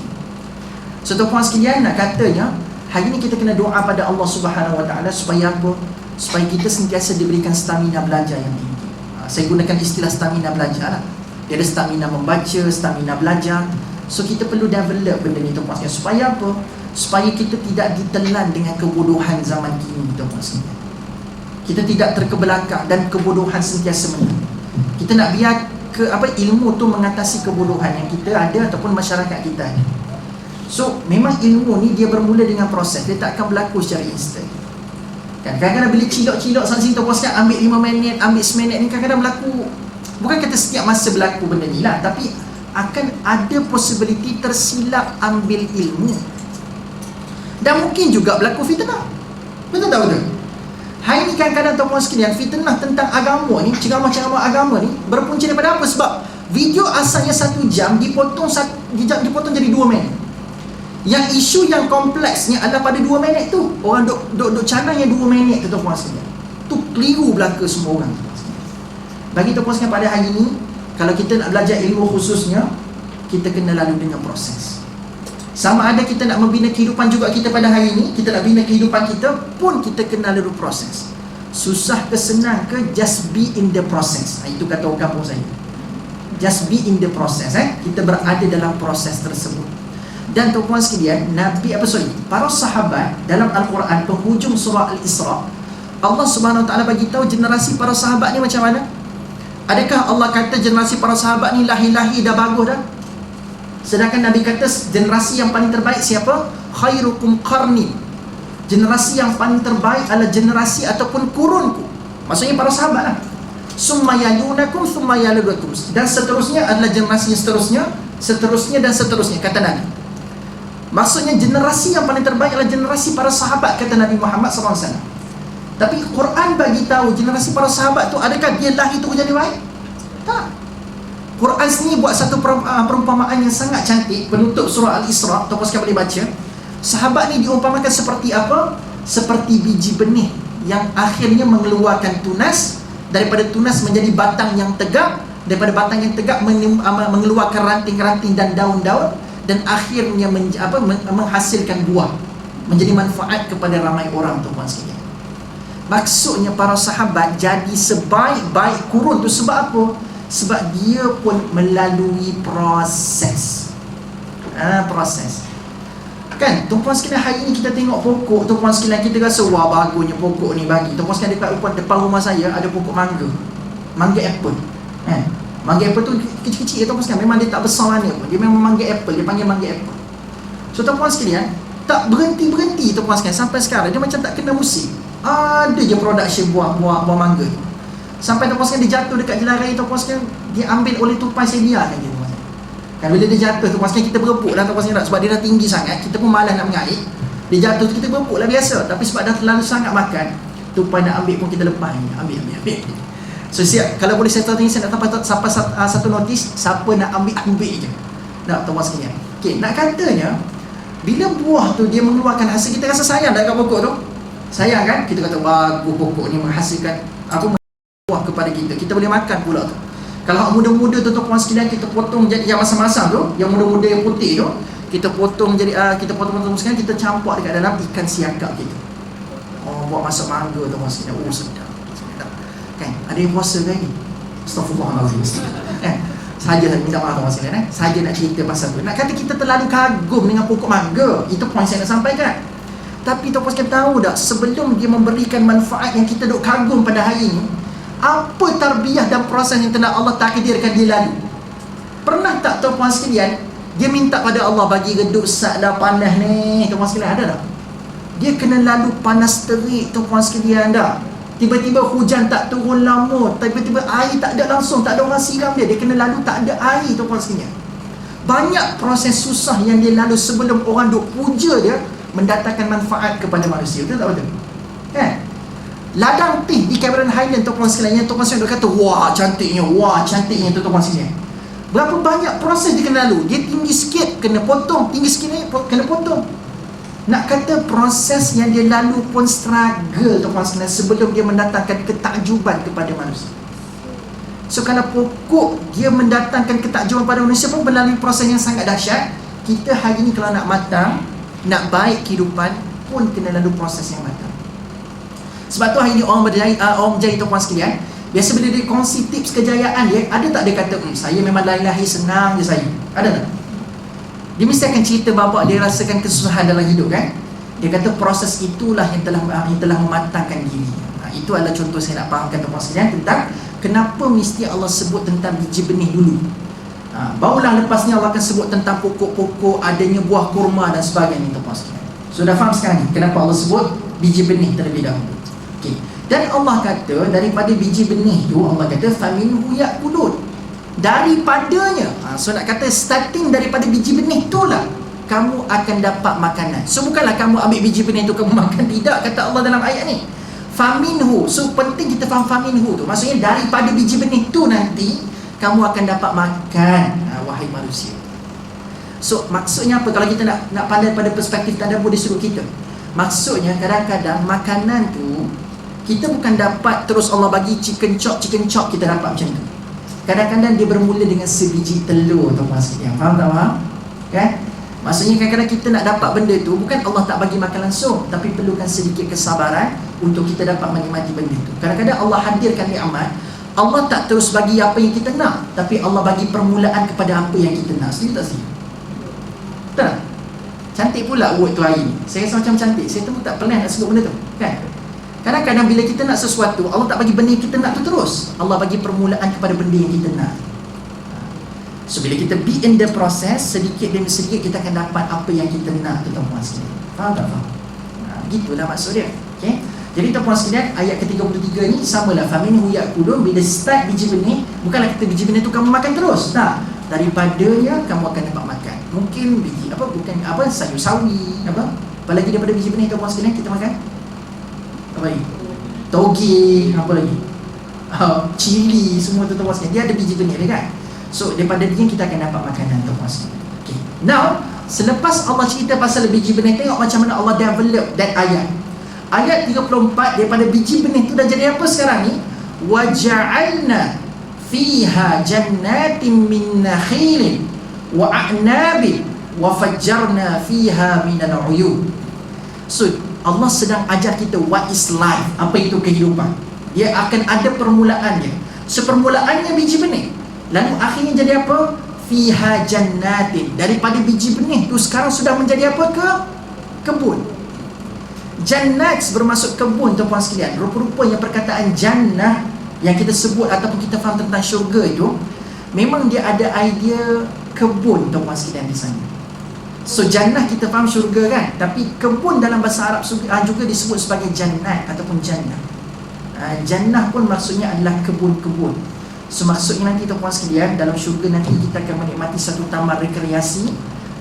So tuan-tuan sekalian, nak katanya hari ni kita kena doa pada Allah Subhanahu Wa Taala supaya apa? Supaya kita sentiasa diberikan stamina belajar yang tinggi. Saya gunakan istilah stamina belajar lah. Dia ada stamina membaca, stamina belajar. So kita perlu develop benda ni tuan-tuan sekalian. Supaya apa? Supaya kita tidak ditelan dengan kebodohan zaman kini tuan-tuan sekalian. Kita tidak terkebelakang dan kebodohan sentiasa menang. Kita nak biar ilmu tu mengatasi kebodohan yang kita ada ataupun masyarakat kita ada. So memang ilmu ni dia bermula dengan proses. Dia tak akan berlaku secara instant. Kan kadang-kadang bila cilok-cilok sana sini tuan-tuan sekalian, ambil 5 minit, ambil 1 minit ni kadang-kadang berlaku. Bukan kata setiap masa berlaku benda ni lah, tapi akan ada possibility tersilap ambil ilmu. Dan mungkin juga berlaku fitnah. Betul tak betul? Hari ni kadang-kadang tuan-tuan sekalian, fitnah tentang agama ni, ceramah-ceramah agama ni berpunca daripada apa? Sebab video asalnya 1 jam dipotong jadi 2 minit. Yang isu yang kompleksnya adalah pada 2 minit tu. Orang duk canang yang 2 minit tu tuan-tuan sekalian. Tu keliru belaka semua orang. Bagi tuan-tuan sekalian pada hari ni, kalau kita nak belajar ilmu khususnya, kita kena lalu dengan proses. Sama ada kita nak membina kehidupan juga kita pada hari ni, kita nak bina kehidupan kita pun kita kena lalu proses. Susah ke senang ke, just be in the process. Itu kata orang kampung saya. Just be in the process. Kita berada dalam proses tersebut. Dan tuan-tuan sekalian, para sahabat dalam Al-Quran penghujung surah Al-Isra, Allah Subhanahu Wa Taala bagi tahu generasi para sahabat ni macam mana? Adakah Allah kata generasi para sahabat ni lahir-lahir dah bagus dah? Sedangkan Nabi kata generasi yang paling terbaik siapa? Khairukum qarni. Generasi yang paling terbaik adalah generasi ataupun kurunku. Maksudnya para sahabat lah. Summa yalunakum summa yalunakum. Dan seterusnya adalah generasi yang seterusnya dan seterusnya, kata Nabi. Maksudnya generasi yang paling terbaik adalah generasi para sahabat, kata Nabi Muhammad SAW. Tapi Quran bagi tahu generasi para sahabat tu, adakah dia lahir tu jadi baik? Tak. Quran sendiri buat satu perumpamaan yang sangat cantik. Penutup surah Al-Isra, tuan-tuan sekalian boleh baca. Sahabat ni diumpamakan seperti apa? Seperti biji benih yang akhirnya mengeluarkan tunas. Daripada tunas menjadi batang yang tegak. Daripada batang yang tegak mengeluarkan ranting-ranting dan daun-daun. Dan akhirnya menghasilkan buah, menjadi manfaat kepada ramai orang tuan-tuan sekalian. Maksudnya para sahabat jadi sebaik-baik kurun tu sebab apa? Sebab dia pun melalui proses. Proses. Kan tuan-tuan sekalian, hari ni kita tengok pokok, tuan-tuan sekalian, kita rasa wah bagusnya pokok ni bagi. Tuan-tuan sekalian, depan rumah saya ada pokok mangga. Mangga apple. Mangga apple tu kecil-kecil tuan-tuan sekalian, memang dia tak besar mana pun. Dia memang mangga apple, dia panggil mangga apple. So tuan-tuan sekalian, tak berhenti-berhenti tuan-tuan sekalian sampai sekarang. Dia macam tak kena musim. Ada je production buah mangga tu. Sampai tuan-tuan sekalian dia jatuh dekat jalan raya tuan-tuan sekalian, dia ambil oleh tupai saya biarkan dia tuan-tuan sekalian. Kan bila dia jatuh tuan-tuan sekalian, kita berebut lah tuan-tuan sekalian, sebab dia dah tinggi sangat, kita pun malas nak mengaik. Dia jatuh tu kita berebut lah biasa. Tapi sebab dah terlalu sangat makan, tupai nak ambil pun kita lepas. Ambil. So siap, kalau boleh saya tahu ni, saya nak sampai satu notis, siapa nak ambil je. Nak tuan-tuan sekalian. Okey, nak katanya Bila buah tu dia mengeluarkan hasil, kita rasa sayang dekat pokok tu. Sayang kan? Kita kata bagus pokok ni menghasilkan buah kepada kita. Kita boleh makan pula tu. Kalau muda-muda tu tuan sekalian, kita potong jadi yang masam-masam tu, yang muda-muda yang putih tu, kita potong jadi kita potong-potong sekalian, kita campur dekat dalam ikan siakap kita. Oh, buat masak mangga tuan sekalian. Oh, sedap. Kan? Ada yang puasa kan ni? Astaghfirullahalazim. Saja minta maaf tuan sekalian, saja nak cerita pasal tu. Nak kata kita terlalu kagum dengan pokok mangga, itu poin saya nak sampaikan. Tapi tuan sekalian tahu tak, sebelum dia memberikan manfaat yang kita duk kagum pada hari ini, apa tarbiyah dan proses yang telah Allah takdirkan dia lalu? Pernah tak tuan sekalian, dia minta pada Allah bagi redup sat dah panas ni, tuan sekalian, ada tak? Dia kena lalu panas terik tuan sekalian dah. Tiba-tiba hujan tak turun lama, tiba-tiba air tak ada langsung, tak ada orang siram dia, dia kena lalu tak ada air tuan sekalian. Banyak proses susah yang dia lalu sebelum orang duk puja dia, mendatangkan manfaat kepada manusia. Betul tak betul? Kan? Ladang teh di Cameron Highland tuan sekalian, yang tuan sekalian duk kata wah cantiknya tuan sekalian. Berapa banyak proses dia kena lalu. Dia tinggi sikit kena potong, tinggi sikit ni kena potong. Nak kata proses yang dia lalu pun struggle tuan sekalian sebelum dia mendatangkan ketakjuban kepada manusia. So kalau pokok dia mendatangkan ketakjuban pada manusia pun melalui proses yang sangat dahsyat, kita hari ni kalau nak matang, nak baik kehidupan pun kena lalu proses yang matang. Sebab tu hari ni orang berjaya tuan sekalian, biasa bila dia kongsi tips kejayaan dia, ada tak dia kata saya memang lahir senang je saya? Ada tak? Dia mesti akan cerita babak dia rasakan kesusahan dalam hidup kan. Dia kata proses itulah yang telah mematangkan diri. Itu adalah contoh saya nak fahamkan tuan sekalian tentang kenapa mesti Allah sebut tentang biji benih dulu. Barulah lepas ni Allah akan sebut tentang pokok-pokok, adanya buah kurma dan sebagainya tuan sekalian. Sudah faham sekarang ni kenapa Allah sebut biji benih terlebih dahulu. Okay. Dan Allah kata daripada biji benih tu, Allah kata faminhu ya'kulun, daripadanya. So nak kata starting daripada biji benih tu lah kamu akan dapat makanan. So bukanlah kamu ambil biji benih tu kamu makan, tidak, kata Allah dalam ayat ni faminhu. So penting kita faham faminhu tu, maksudnya daripada biji benih tu nanti kamu akan dapat makan, wahai manusia. So maksudnya apa? Kalau kita nak pandai pada perspektif tadabbur di sudut kita, maksudnya kadang-kadang makanan tu kita bukan dapat terus Allah bagi chicken chop kita dapat macam tu. Kadang-kadang dia bermula dengan sebiji telur tuan sekalian. Faham tak faham? Kan? Maksudnya kadang-kadang kita nak dapat benda tu, bukan Allah tak bagi makan langsung, tapi perlukan sedikit kesabaran untuk kita dapat menikmati benda tu. Kadang-kadang Allah hadirkan nikmat, Allah tak terus bagi apa yang kita nak, tapi Allah bagi permulaan kepada apa yang kita nak. Setuju tak sih? Betul tak? Cantik pula word tu hari ni. Saya rasa macam cantik. Saya tu tak pernah nak sebut benda tu. Kan? Kadang-kadang bila kita nak sesuatu, Allah tak bagi benda yang kita nak tu terus. Allah bagi permulaan kepada benda yang kita nak. So bila kita be in the process, sedikit demi sedikit kita akan dapat apa yang kita nak tu tuan-tuan sekalian. Faham tak faham? Gitulah maksud dia. Okay? Jadi tuan-tuan sekalian, ayat ke-33 ni samalah, faminhu ya'kulun. Bila start biji benih, bukanlah kata biji benih tu kamu makan terus. Tak. Daripadanya kamu akan dapat makan. Mungkin biji sayur sawi, apalagi daripada biji benih tuan-tuan sekalian kita makan. Apa lagi? Toge, apa lagi? Cili, semua tu tuan-tuan sekalian. Dia ada biji benih dia kan. So daripada dia kita akan dapat makanan tuan-tuan sekalian. Okay. Now, selepas Allah cerita pasal biji benih, tengok macam mana Allah develop that ayat. Ayat 34, daripada biji benih tu dah jadi apa sekarang ni? Waja'alna fiha jannatin min nakhilin wa a'nabin wa fajjarna fiha minal uyun. So Allah sedang ajar kita what is life, apa itu kehidupan. Dia akan ada permulaannya. So permulaannya biji benih, lalu akhirnya jadi apa? Fiha jannatin. Daripada biji benih tu sekarang sudah menjadi apa ke? Kebun. Jannat bermaksud kebun tuan-tuan sekalian. Rupa-rupanya perkataan jannah yang kita sebut ataupun kita faham tentang syurga itu, memang dia ada idea kebun tuan-tuan sekalian di sana. So jannah kita faham syurga kan, tapi kebun dalam bahasa Arab juga disebut sebagai jannat ataupun jannah. Jannah pun maksudnya adalah kebun-kebun. So maksudnya nanti tuan-tuan sekalian, dalam syurga nanti kita akan menikmati satu taman rekreasi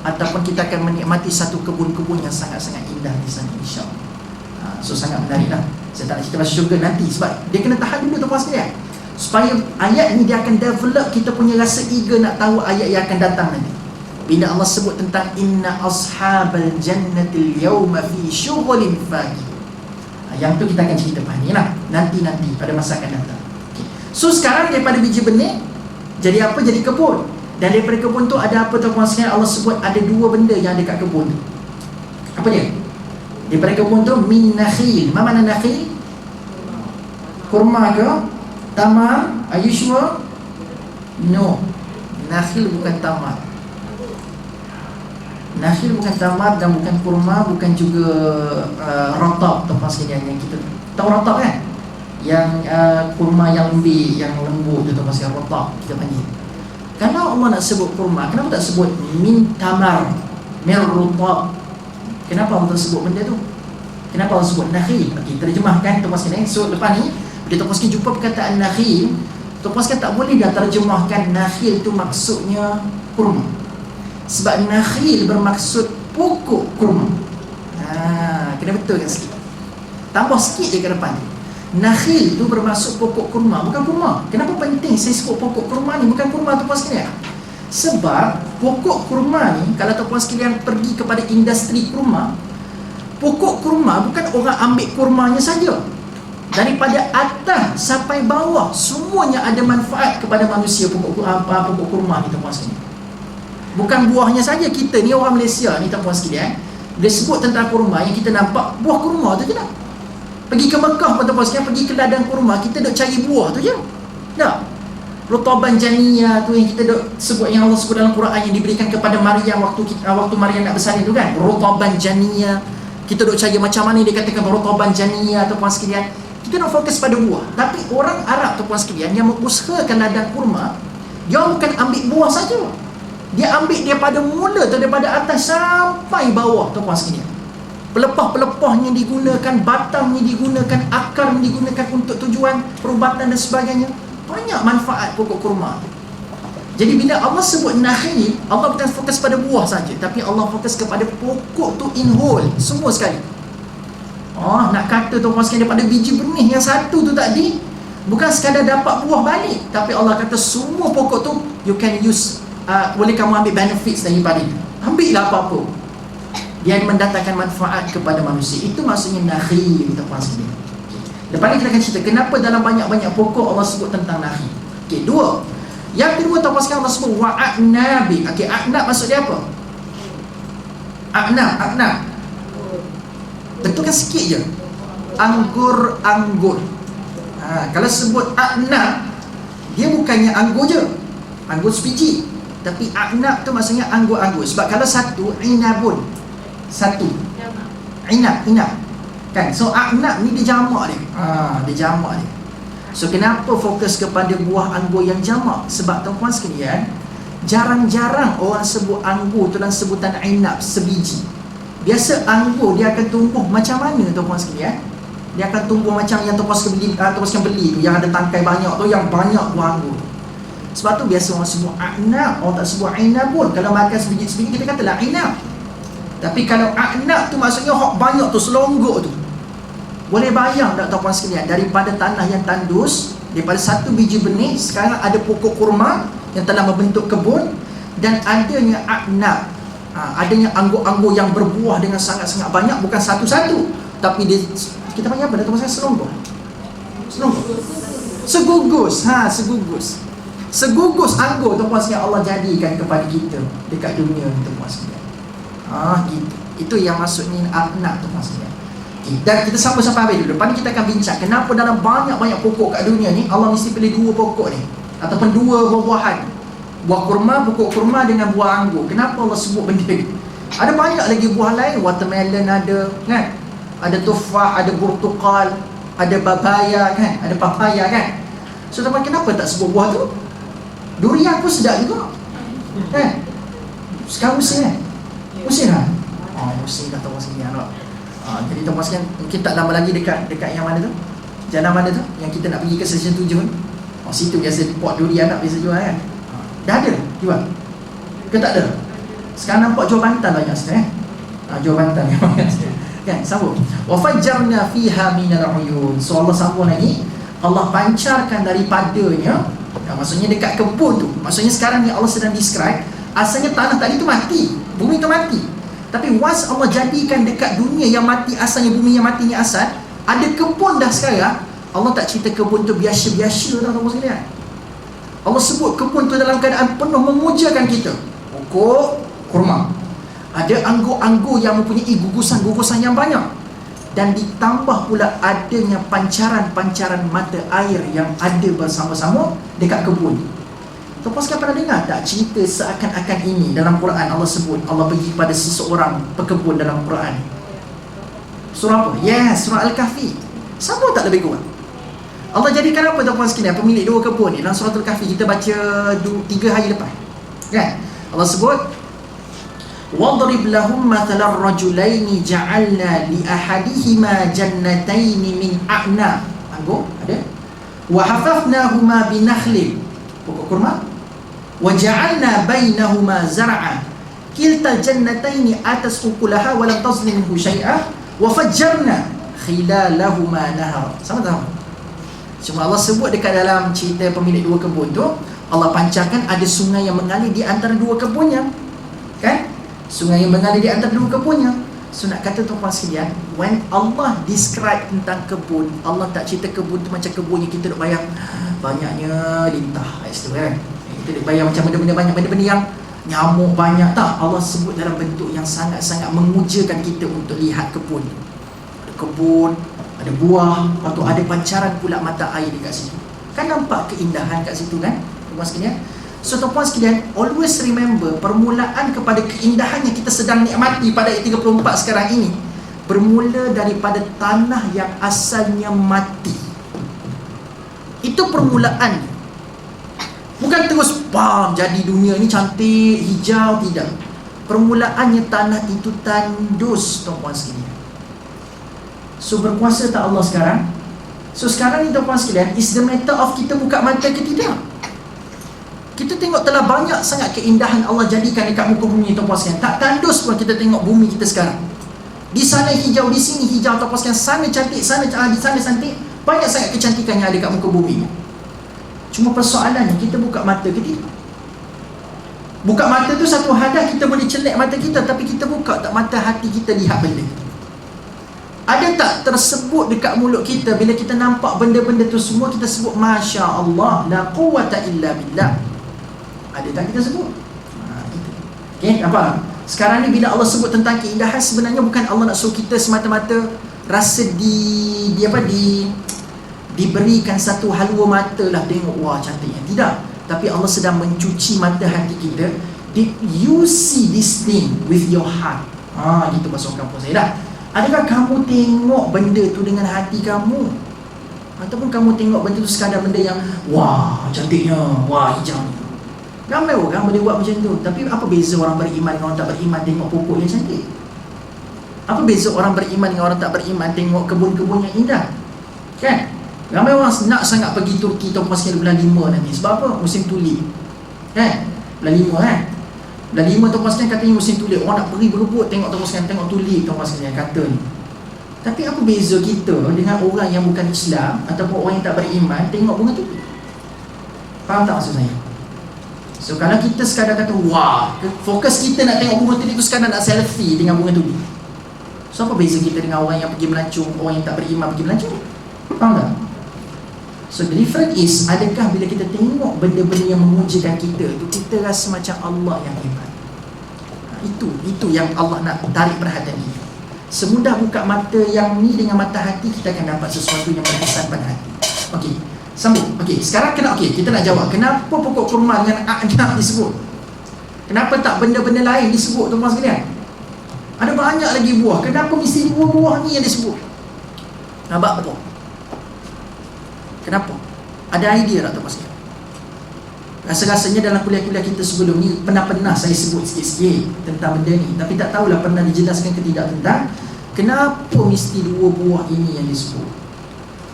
ataupun kita akan menikmati satu kebun-kebun yang sangat-sangat indah di sana, insya-Allah. So sangat menarik lah. Saya tak nak cerita pasal syurga nanti, sebab dia kena tahan dulu tuan-tuan sekalian, supaya ayat ni dia akan develop kita punya rasa eager nak tahu ayat yang akan datang nanti. Bila Allah sebut tentang inna ashabal jannatil yawma fi syughulin faqih, yang tu kita akan cerita ni lah, nanti pada masa akan datang. Okay. So sekarang daripada biji benih jadi apa? Jadi kebun. Dan daripada kebun tu ada apa tuan-tuan sekalian? Allah sebut ada dua benda yang ada kat kebun tu. Apa dia? Daripada kebun tu min nakhil. Apa makna nakhil? Kurma ke? Tamar? Are you sure? No. Nakhil bukan tamar. Nakhil bukan tamar dan bukan kurma, bukan juga rotab tuan-tuan sekalian. Yang kita tahu rotab kan? Yang kurma yang lembik, yang lembut tu tuan-tuan sekalian, rotab kita panggil. Kalau Allah nak sebut kurma, kenapa tak sebut min tamar, min rotab? Kenapa Allah tak sebut benda tu? Kenapa Allah sebut nakhil? Okey, terjemahkan tuan-tuan sekalian. So lepas ni bila tuan-tuan sekalian jumpa perkataan nakhil, tuan-tuan sekalian tak boleh dah terjemahkan nakhil tu maksudnya kurma. Sebab nakhil bermaksud pokok kurma. Kena betulkan sikit. Tambah sikit je ke depan. Nakhil tu bermaksud pokok kurma, bukan kurma. Kenapa penting saya sebut pokok kurma ni, bukan kurma tuan-tuan sekalian? Sebab pokok kurma ni, kalau tuan-tuan sekalian pergi kepada industri kurma, pokok kurma bukan orang ambil kurmanya saja. Daripada atas sampai bawah semuanya ada manfaat kepada manusia pokok kurma ni tuan-tuan sekalian. Bukan buahnya saja. Kita ni orang Malaysia ni tuan-tuan sekalian, bila sebut tentang kurma, yang kita nampak buah kurma tu je tak. Pergi ke Mekah tuan-tuan sekalian, pergi ke ladang kurma, kita duk cari buah tu je. Tak. Rutaban janiyah tu yang kita duk sebut, yang Allah sebut dalam Quran, yang diberikan kepada Maryam waktu Maryam nak bersalin tu kan. Rutaban janiyah. Kita duk cari macam mana dia katakan rutaban janiyah tuan-tuan sekalian. Kita nak fokus pada buah. Tapi orang Arab tuan-tuan sekalian yang mengusahakan ladang kurma, dia bukan ambil buah saja. Dia ambil daripada mula tu, daripada atas sampai bawah tuan-tuan sekalian. Pelepah-pelepahnya digunakan, batangnya digunakan, akarnya digunakan untuk tujuan perubatan dan sebagainya. Banyak manfaat pokok kurma. Jadi bila Allah sebut nakhil, Allah bukan fokus pada buah saja, tapi Allah fokus kepada pokok tu in whole, semua sekali. Nak kata tuan-tuan sekalian, daripada biji benih yang satu tu tadi, bukan sekadar dapat buah balik, tapi Allah kata semua pokok tu you can use, boleh kamu ambil benefits daripada itu. Ambillah apa-apa yang mendatangkan manfaat kepada manusia. Itu maksudnya nakhil tuan-tuan sekalian. Lepas ni kita akan cerita kenapa dalam banyak-banyak pokok Allah sebut tentang nakhil. Okey, dua. Yang kedua tuan-tuan sekalian, Allah sebut wa'anabi. Okey, a'nab maksud dia apa? A'nab. Betulkan sikit je. Anggur. Kalau sebut a'nab, dia bukannya anggur je, anggur sebiji. Tapi a'nab tu maksudnya anggur-anggur. Sebab kalau satu, inabun. Satu inab kan. So a'nab ni dia jamak dia. Dia jamak dia. So kenapa fokus kepada buah anggur yang jamak? Sebab tuan-tuan sekalian, jarang-jarang orang sebut anggur tu dalam sebutan inab sebiji. Biasa anggur dia akan tumbuh macam mana tuan-tuan sekalian? Dia akan tumbuh macam yang tuan-tuan sekalian beli tu, yang ada tangkai banyak tu, yang banyak buah anggur. Sebab tu biasa orang sebut a'nab, orang tak sebut inabun. Kalau makan sebiji-sebiji kita katalah inab. Tapi kalau a'nab tu maksudnya banyak tu, selonggok tu. Boleh bayang tak tuan-tuan sekalian, daripada tanah yang tandus, daripada satu biji benih, sekarang ada pokok kurma yang telah membentuk kebun, dan adanya a'nab, adanya anggur-anggur yang berbuah dengan sangat-sangat banyak, bukan satu-satu, tapi dia, kita panggil apa tuan-tuan sekalian? Segugus anggur tuan-tuan sekalian Allah jadikan kepada kita dekat dunia ni tuan-tuan sekalian. Gitu. Itu yang maksudnya a'nab tuan-tuan sekalian. Dan kita sampai habis dulu. Lepas ni kita akan bincang kenapa dalam banyak-banyak pokok kat dunia ni Allah mesti pilih dua pokok ni, ataupun dua buah-buahan. Buah kurma, pokok kurma dengan buah anggur. Kenapa Allah sebut benda ni? Ada banyak lagi buah lain, watermelon ada kan, ada tufah, ada burtukal, ada babaya kan, ada papaya kan. So teman, kenapa tak sebut buah tu? Durian pun sedap juga kan. Sekarang musim kan? Musim lah. Musim dah tahu sini anak. Jadi tuan-tuan sekalian, mungkin tak lama lagi dekat yang mana tu? Jalan mana tu? Yang kita nak pergi ke Section 7 ni. Situ biasa pot durian nak biasa jual kan. Dah ada jual ke tak ada? Sekarang nampak jual bantal banyak sekali jual bantal kan, sambung. Wa fajjarna fiha minal uyun. So Allah sambung lagi, Allah pancarkan daripadanya, maksudnya dekat kebun tu. Maksudnya sekarang ni Allah sedang describe, Asalnya tanah tadi tu mati, bumi tu mati. Tapi once Allah jadikan dekat dunia yang mati asalnya, bumi yang mati ni asal, ada kebun dah sekarang. Allah tak cerita kebun tu biasa-biasa tau tuan-tuan sekalian. Allah sebut kebun tu dalam keadaan penuh memujakan kita. Pokok kurma, ada anggur-anggur yang mempunyai gugusan-gugusan yang banyak, dan ditambah pula adanya pancaran-pancaran mata air yang ada bersama-sama dekat kebun. Tuan-tuan sekalian pernah dengar tak cerita seakan-akan ini dalam Quran? Allah sebut, Allah pergi pada seseorang pekebun dalam Quran. Surah apa? Yes, surah Al-Kahfi. Sama tak lebih kurang? Allah jadikan apa tuan-tuan sekalian pemilik dua kebun ni dalam surah Al-Kahfi? Kita baca 3 hari lepas, kan? Allah sebut, وَضْرِبْ لَهُمْ مَثَلَ الرَّجُلَيْنِ جَعَلْنَا لِأَحَدِهِمَا جَنَّتَيْنِ مِنْ أَعْنَابٍ. Anggur ada. وَحَفَفْنَاهُمَا بِنَخْلٍ, pokok kurma. وَجَعَلْنَا بَيْنَهُمَا زَرْعًا كِلْتَا الْجَنَّتَيْنِ آتَتْ أُكُلَهَا وَلَمْ تَظْلِمْ مِنْهُ شَيْئًا وَفَجَّرْنَا خِلَالَهُمَا نَهَرًا. Sama-sama. Cuma Allah sebut dekat dalam cerita pemilik dua kebun tu, Allah pancarkan ada sungai yang mengalir di antara dua kebunnya, kan? Sungai yang mengalir di antara dua kebunnya. So nak kata tuan-tuan sekalian, when Allah describe tentang kebun, Allah tak cerita kebun tu macam kebun yang kita duk bayang banyaknya lintah kat situ, kan? Kita duk bayang macam benda-benda banyak, benda-benda yang nyamuk banyak. Tak, Allah sebut dalam bentuk yang sangat-sangat memujakan kita untuk lihat kebun. Ada kebun, ada buah, lepas tu ada pancaran pula mata air dekat situ. Kan nampak keindahan kat situ, kan tuan-tuan sekalian? So tuan-tuan sekalian, always remember, permulaan kepada keindahan yang kita sedang nikmati pada ayat 34 sekarang ini bermula daripada tanah yang asalnya mati. Itu permulaan. Bukan terus bam, jadi dunia ni cantik, hijau, tidak. Permulaannya tanah itu tandus, tuan-tuan sekalian. So berkuasa tak Allah sekarang? So sekarang ni tuan-tuan sekalian, is the matter of kita buka mata ke tidak? Kita tengok telah banyak sangat keindahan Allah jadikan dekat muka bumi, tuan-tuan sekalian. Tak tandus pun kita tengok bumi kita sekarang. Di sana hijau, di sini hijau, tuan-tuan sekalian. Sana cantik, sana di sana cantik. Banyak sangat kecantikan yang ada dekat muka bumi. Cuma persoalannya, kita buka mata ke tidak? Buka mata tu satu hadah, kita boleh celak mata kita, tapi kita buka tak mata hati kita lihat benda? Ada tak tersebut dekat mulut kita bila kita nampak benda-benda tu semua, kita sebut Masya Allah, la quwwata illa billah? Ada tak kita sebut? Okay, apa? Sekarang ni bila Allah sebut tentang keindahan, sebenarnya bukan Allah nak suruh kita semata-mata rasa diberikan satu halwa mata lah, tengok wah cantiknya. Tidak. Tapi Allah sedang mencuci mata hati kita. Did you see this thing with your heart? Gitu bahasa kampung saya dah. Adakah kamu tengok benda tu dengan hati kamu? Ataupun kamu tengok benda tu sekadar benda yang wah cantiknya, wah hijau ni. Ramai orang boleh buat macam tu. Tapi apa beza orang beriman dengan orang tak beriman tengok pokok yang cantik? Apa beza orang beriman dengan orang tak beriman tengok kebun-kebun yang indah? Kan? Ramai orang nak sangat pergi Turki tuan-tuan sekalian bulan 5 nanti. Sebab apa? Musim tulip. Kan? Bulan 5 kan? Bulan 5 tuan-tuan sekalian katanya musim tulip. Orang nak pergi berebut tengok tuan-tuan sekalian, tengok tulip tuan-tuan sekalian kata ni. Tapi apa beza kita dengan orang yang bukan Islam ataupun orang yang tak beriman tengok bunga tulip? Faham tak maksud saya? So kalau kita sekadar kata wah, fokus kita nak tengok bunga tulip tu sekadar nak selfie dengan bunga tulip. So apa beza kita dengan orang yang pergi melancong, orang yang tak beriman pergi melancong? Faham tak? So the difference is, adakah bila kita tengok benda-benda yang memujakan kita tu, kita rasa macam Allah yang hebat? Itu yang Allah nak tarik perhatian kita. Semudah buka mata yang ni dengan mata hati, kita akan dapat sesuatu yang berkesan pada hati. Okey, sambung. Okey, sekarang kita nak jawab, kenapa pokok kurma dengan a'nab disebut? Kenapa tak benda-benda lain disebut tuan-tuan sekalian? Ada banyak lagi buah, kenapa mesti dua buah ni yang disebut? Nampak betul? Kenapa? Ada idea tak tuan-tuan sekalian? Rasa-rasanya dalam kuliah-kuliah kita sebelum ni pernah saya sebut sikit-sikit tentang benda ni, tapi tak tahulah pernah dijelaskan ke tidak tentang kenapa mesti dua buah ini yang disebut.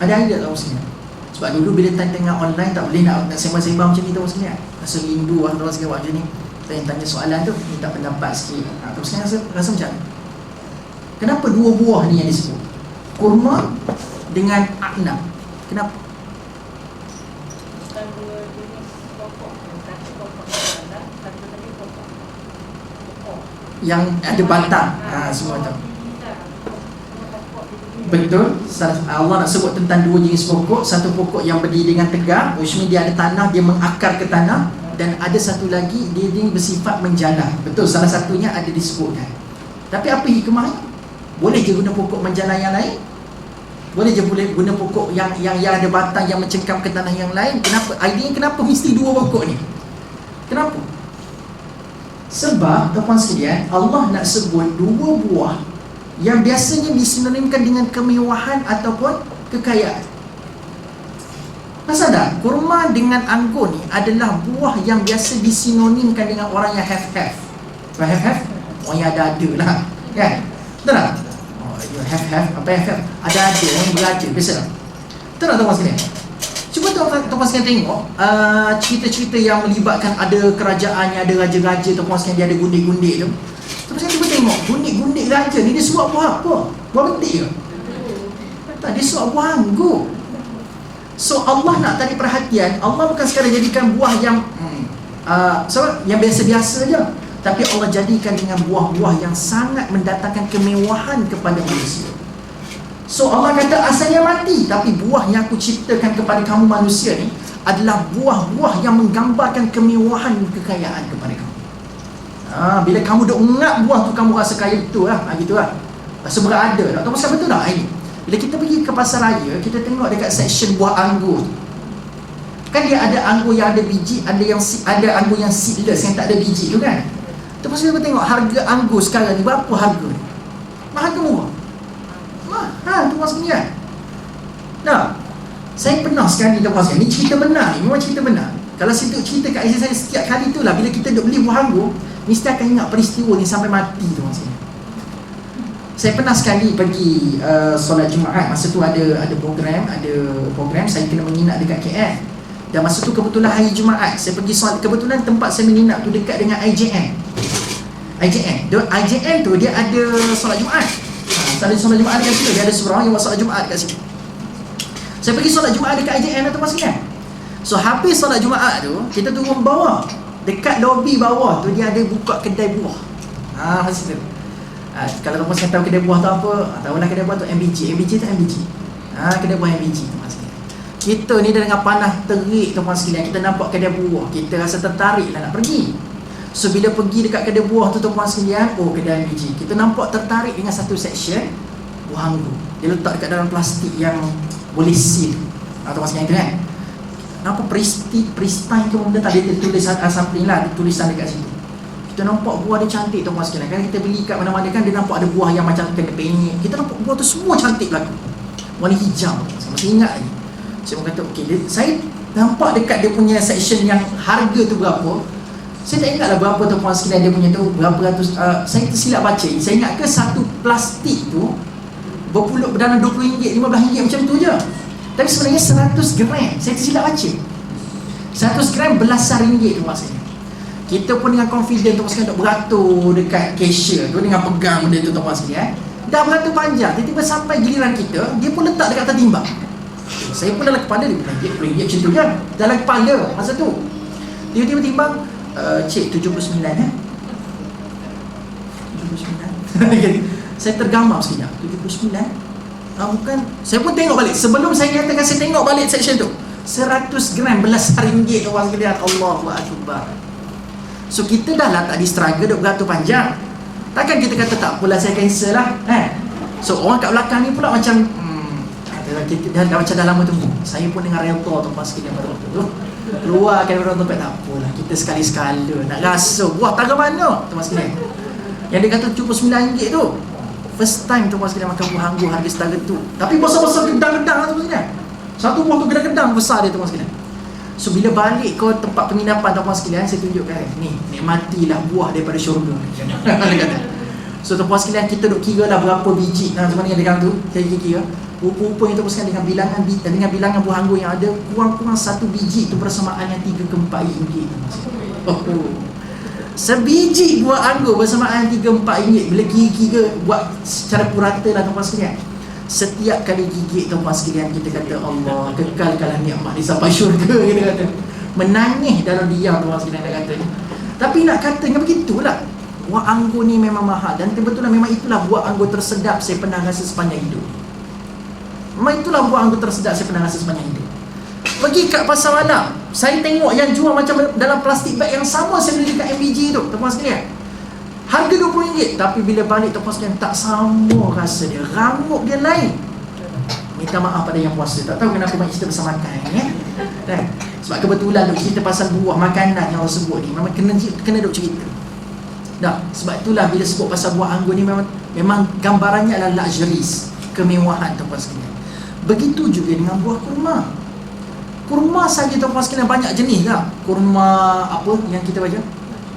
Ada idea tak tuan-tuan sekalian? Sebab dulu bila tengah online tak boleh nak sembang-sembang macam ni tuan-tuan sekalian. Rasa rindu lah tuan-tuan sekalian macam ni. Tanya soalan tu, minta pendapat sikit. Tuan-tuan sekalian rasa macam mana? Kenapa dua buah ni yang disebut? Kurma dengan a'nab. Kenapa? yang ada batang, semua tu. Betul. Allah nak sebut tentang dua jenis pokok. Satu pokok yang berdiri dengan tegak, which means dia ada tanah, dia mengakar ke tanah. Dan ada satu lagi, dia bersifat menjala. Betul, salah satunya ada disebutkan. Tapi apa hikmahnya? Boleh je guna pokok menjala yang lain? Boleh je guna pokok yang ada batang, yang mencengkam ke tanah yang lain? Kenapa? Idea kenapa mesti dua pokok ni? Kenapa? Sebab, tuan-tuan sekalian, Allah nak sebut dua buah yang biasanya disinonimkan dengan kemewahan ataupun kekayaan. Masa tak? Kurma dengan anggur ni adalah buah yang biasa disinonimkan dengan orang yang have. Have? Orang yang ada lah, kan? Betul tak? Oh, you have. Apa have? Ada, orang yang beraja, biasa tak? Betul tak, tuan-tuan sekalian? Cuba tuan-tuan sekalian tengok cerita-cerita yang melibatkan ada kerajaannya, ada raja-raja, tuan-tuan sekalian, dia ada gundik-gundik tu. Terus cuba tengok, gundik-gundik raja ni dia suap buah apa? Buah betik ke? Tak, dia suap buah anggur. So Allah nak tarik perhatian. Allah bukan sekadar jadikan buah yang yang biasa-biasa je, tapi Allah jadikan dengan buah-buah yang sangat mendatangkan kemewahan kepada manusia. So Allah kata asalnya mati, tapi buah yang aku ciptakan kepada kamu manusia ni adalah buah-buah yang menggambarkan kemewahan dan kekayaan kepada kamu. Bila kamu duk ngap buah tu, kamu rasa kaya betul lah. Gitu lah, rasa berada lah. Tahu pasal betul tak ini? Bila kita pergi ke pasar raya, kita tengok dekat section buah anggur, kan dia ada anggur yang ada biji, ada anggur yang seedless, yang tak ada biji tu kan. Tahu pasal kita tengok harga anggur sekarang ni, berapa harga? Harga murah. Tuan sekalian. Nah, saya pernah sekali, tuan sekalian, ni cerita benar ni, memang cerita benar. Kalau saya duk cerita kat isteri saya setiap kali tu lah, bila kita duk beli buah anggur, mesti akan ingat peristiwa ni sampai mati, tuan sekalian. Saya pernah sekali pergi solat Jumaat. Masa tu ada program saya kena menginap dekat KL. Dan masa tu kebetulan hari Jumaat, saya pergi solat. Kebetulan tempat saya menginap tu dekat dengan IJN. IJN tu dia ada solat Jumaat. Ada solat Jumaat dekat situ. Dia ada seorang yang buat solat Jumaat dekat situ. Saya pergi solat Jumaat dekat IJN tu, tuan sekalian. So habis solat Jumaat tu, kita turun bawah. Dekat lobi bawah tu dia ada buka kedai buah. Masa tu. Kalau tuan sekalian tahu kedai buah tu apa, tahulah kedai buah tu MBG tu MBG. Kedai buah MBG tu, tuan sekalian. Kita ni dengan panah terik, tuan sekalian, kita nampak kedai buah, kita rasa tertarik lah nak pergi. So bila pergi dekat kedai buah tu, tuan sekalian, kedai MBG, kita nampak tertarik dengan satu section buah anggur. Dia letak dekat dalam plastik yang boleh seal. Tuan sekalian tu kan, nampak Pristine tu benda tak, dia tulis sampling lah, dia tulisan dekat situ. Kita nampak buah dia cantik, tuan sekalian. Kan kita beli kat mana-mana kan, dia nampak ada buah yang macam kena penyek. Kita nampak buah tu semua cantik berlaku, warna hijau. Saya masih ingat lagi. Saya kata saya nampak dekat dia punya section yang harga tu berapa. Saya tak ingatlah berapa, tuan sekalian, dia punya tu berapa ratus. Saya tersilap baca. Saya ingat ke satu plastik tu berpuluh dalam RM20, RM15 macam tu je. Tapi sebenarnya 100 gram. Saya tersilap baca 100 gram belasan ringgit, tuan sekalian. Kita pun dengan confident, tuan sekalian, duk beratur dekat cashier tu dengan pegang benda tu, tuan sekalian. Dah beratur panjang, tiba-tiba sampai giliran kita, dia pun letak dekat atas timbang. Saya pun dalam kepala dia, RM20 macam tu kan, dalam kepala masa tu. Tiba-tiba timbang, cik 79 ya, 79. Saya tergamam sekejap, 79. Bukan. Saya pun tengok balik. Sebelum saya nyatakan, saya tengok balik section tu, 100 gram belasan ringgit, tuan sekalian. Allahu Akbar. So kita dah lah tak di struggle, duk beratur panjang. Takkan kita kata tak apalah, saya cancel lah, So orang kat belakang ni pula macam kita dah macam dah lama tunggu. Saya pun dengan redha tu pas sekali baru tu keluarkan orang tempat, tak apalah, kita sekali-sekala nak rasa buah taruh mana tu mas sekalian. Yang dia kata RM79 tu, first time tu mas sekalian makan buah anggur harga setara tu. Tapi besar-besar gedang-gedang tu mas sekalian. Satu buah tu gedang-gedang besar dia tu mas sekalian. So bila balik ke tempat penginapan, tuan-tuan sekalian, saya tunjukkan ni, nikmatilah buah daripada syurga. So tuan-tuan sekalian, kita duk kira lah berapa biji sebenarnya dekat tu. Saya kira rupa-rupanya tuan-tuan sekalian, dengan bilangan buah anggur yang ada, kurang-kurang satu biji tu bersamaan yang 3 ke 4 ringgit. Sebiji buah anggur bersamaan 3 ke 4 ringgit. Bila kira-kira buat secara purata lah tuan-tuan sekalian, setiap kali gigit, tuan-tuan sekalian, kita kata Allah kekalkanlah nikmat di sampai syurga, kita kata. menangis dalam diam tuan sekalian nak kata. Tapi nak katanya begitulah. Buah anggur ni memang mahal, dan kebetulan memang itulah buah anggur tersedap saya pernah rasa sepanjang hidup. Memang itulah buah anggur tersedap saya pernah rasa sepanjang hidup. Pergi kat pasar malam, saya tengok yang jual macam dalam plastik bag yang sama saya beli dekat MBG tu, tuan sekalian. Harga RM20, tapi bila balik tuan sekalian tak sama rasa dia. Rambut dia lain. Minta maaf pada yang puasa. Tak tahu kenapa mak cerita pasal makan kan? Sebab kebetulan duk cerita pasal buah makanan yang Allah sebut ni, memang kena duk cerita. Sebab itulah bila sebut pasal buah anggur ni memang gambarannya adalah luxuries, kemewahan tuan sekalian. Begitu juga dengan buah kurma. Kurma saja tuan sekalian banyak jenis lah. Kurma apa yang kita baca?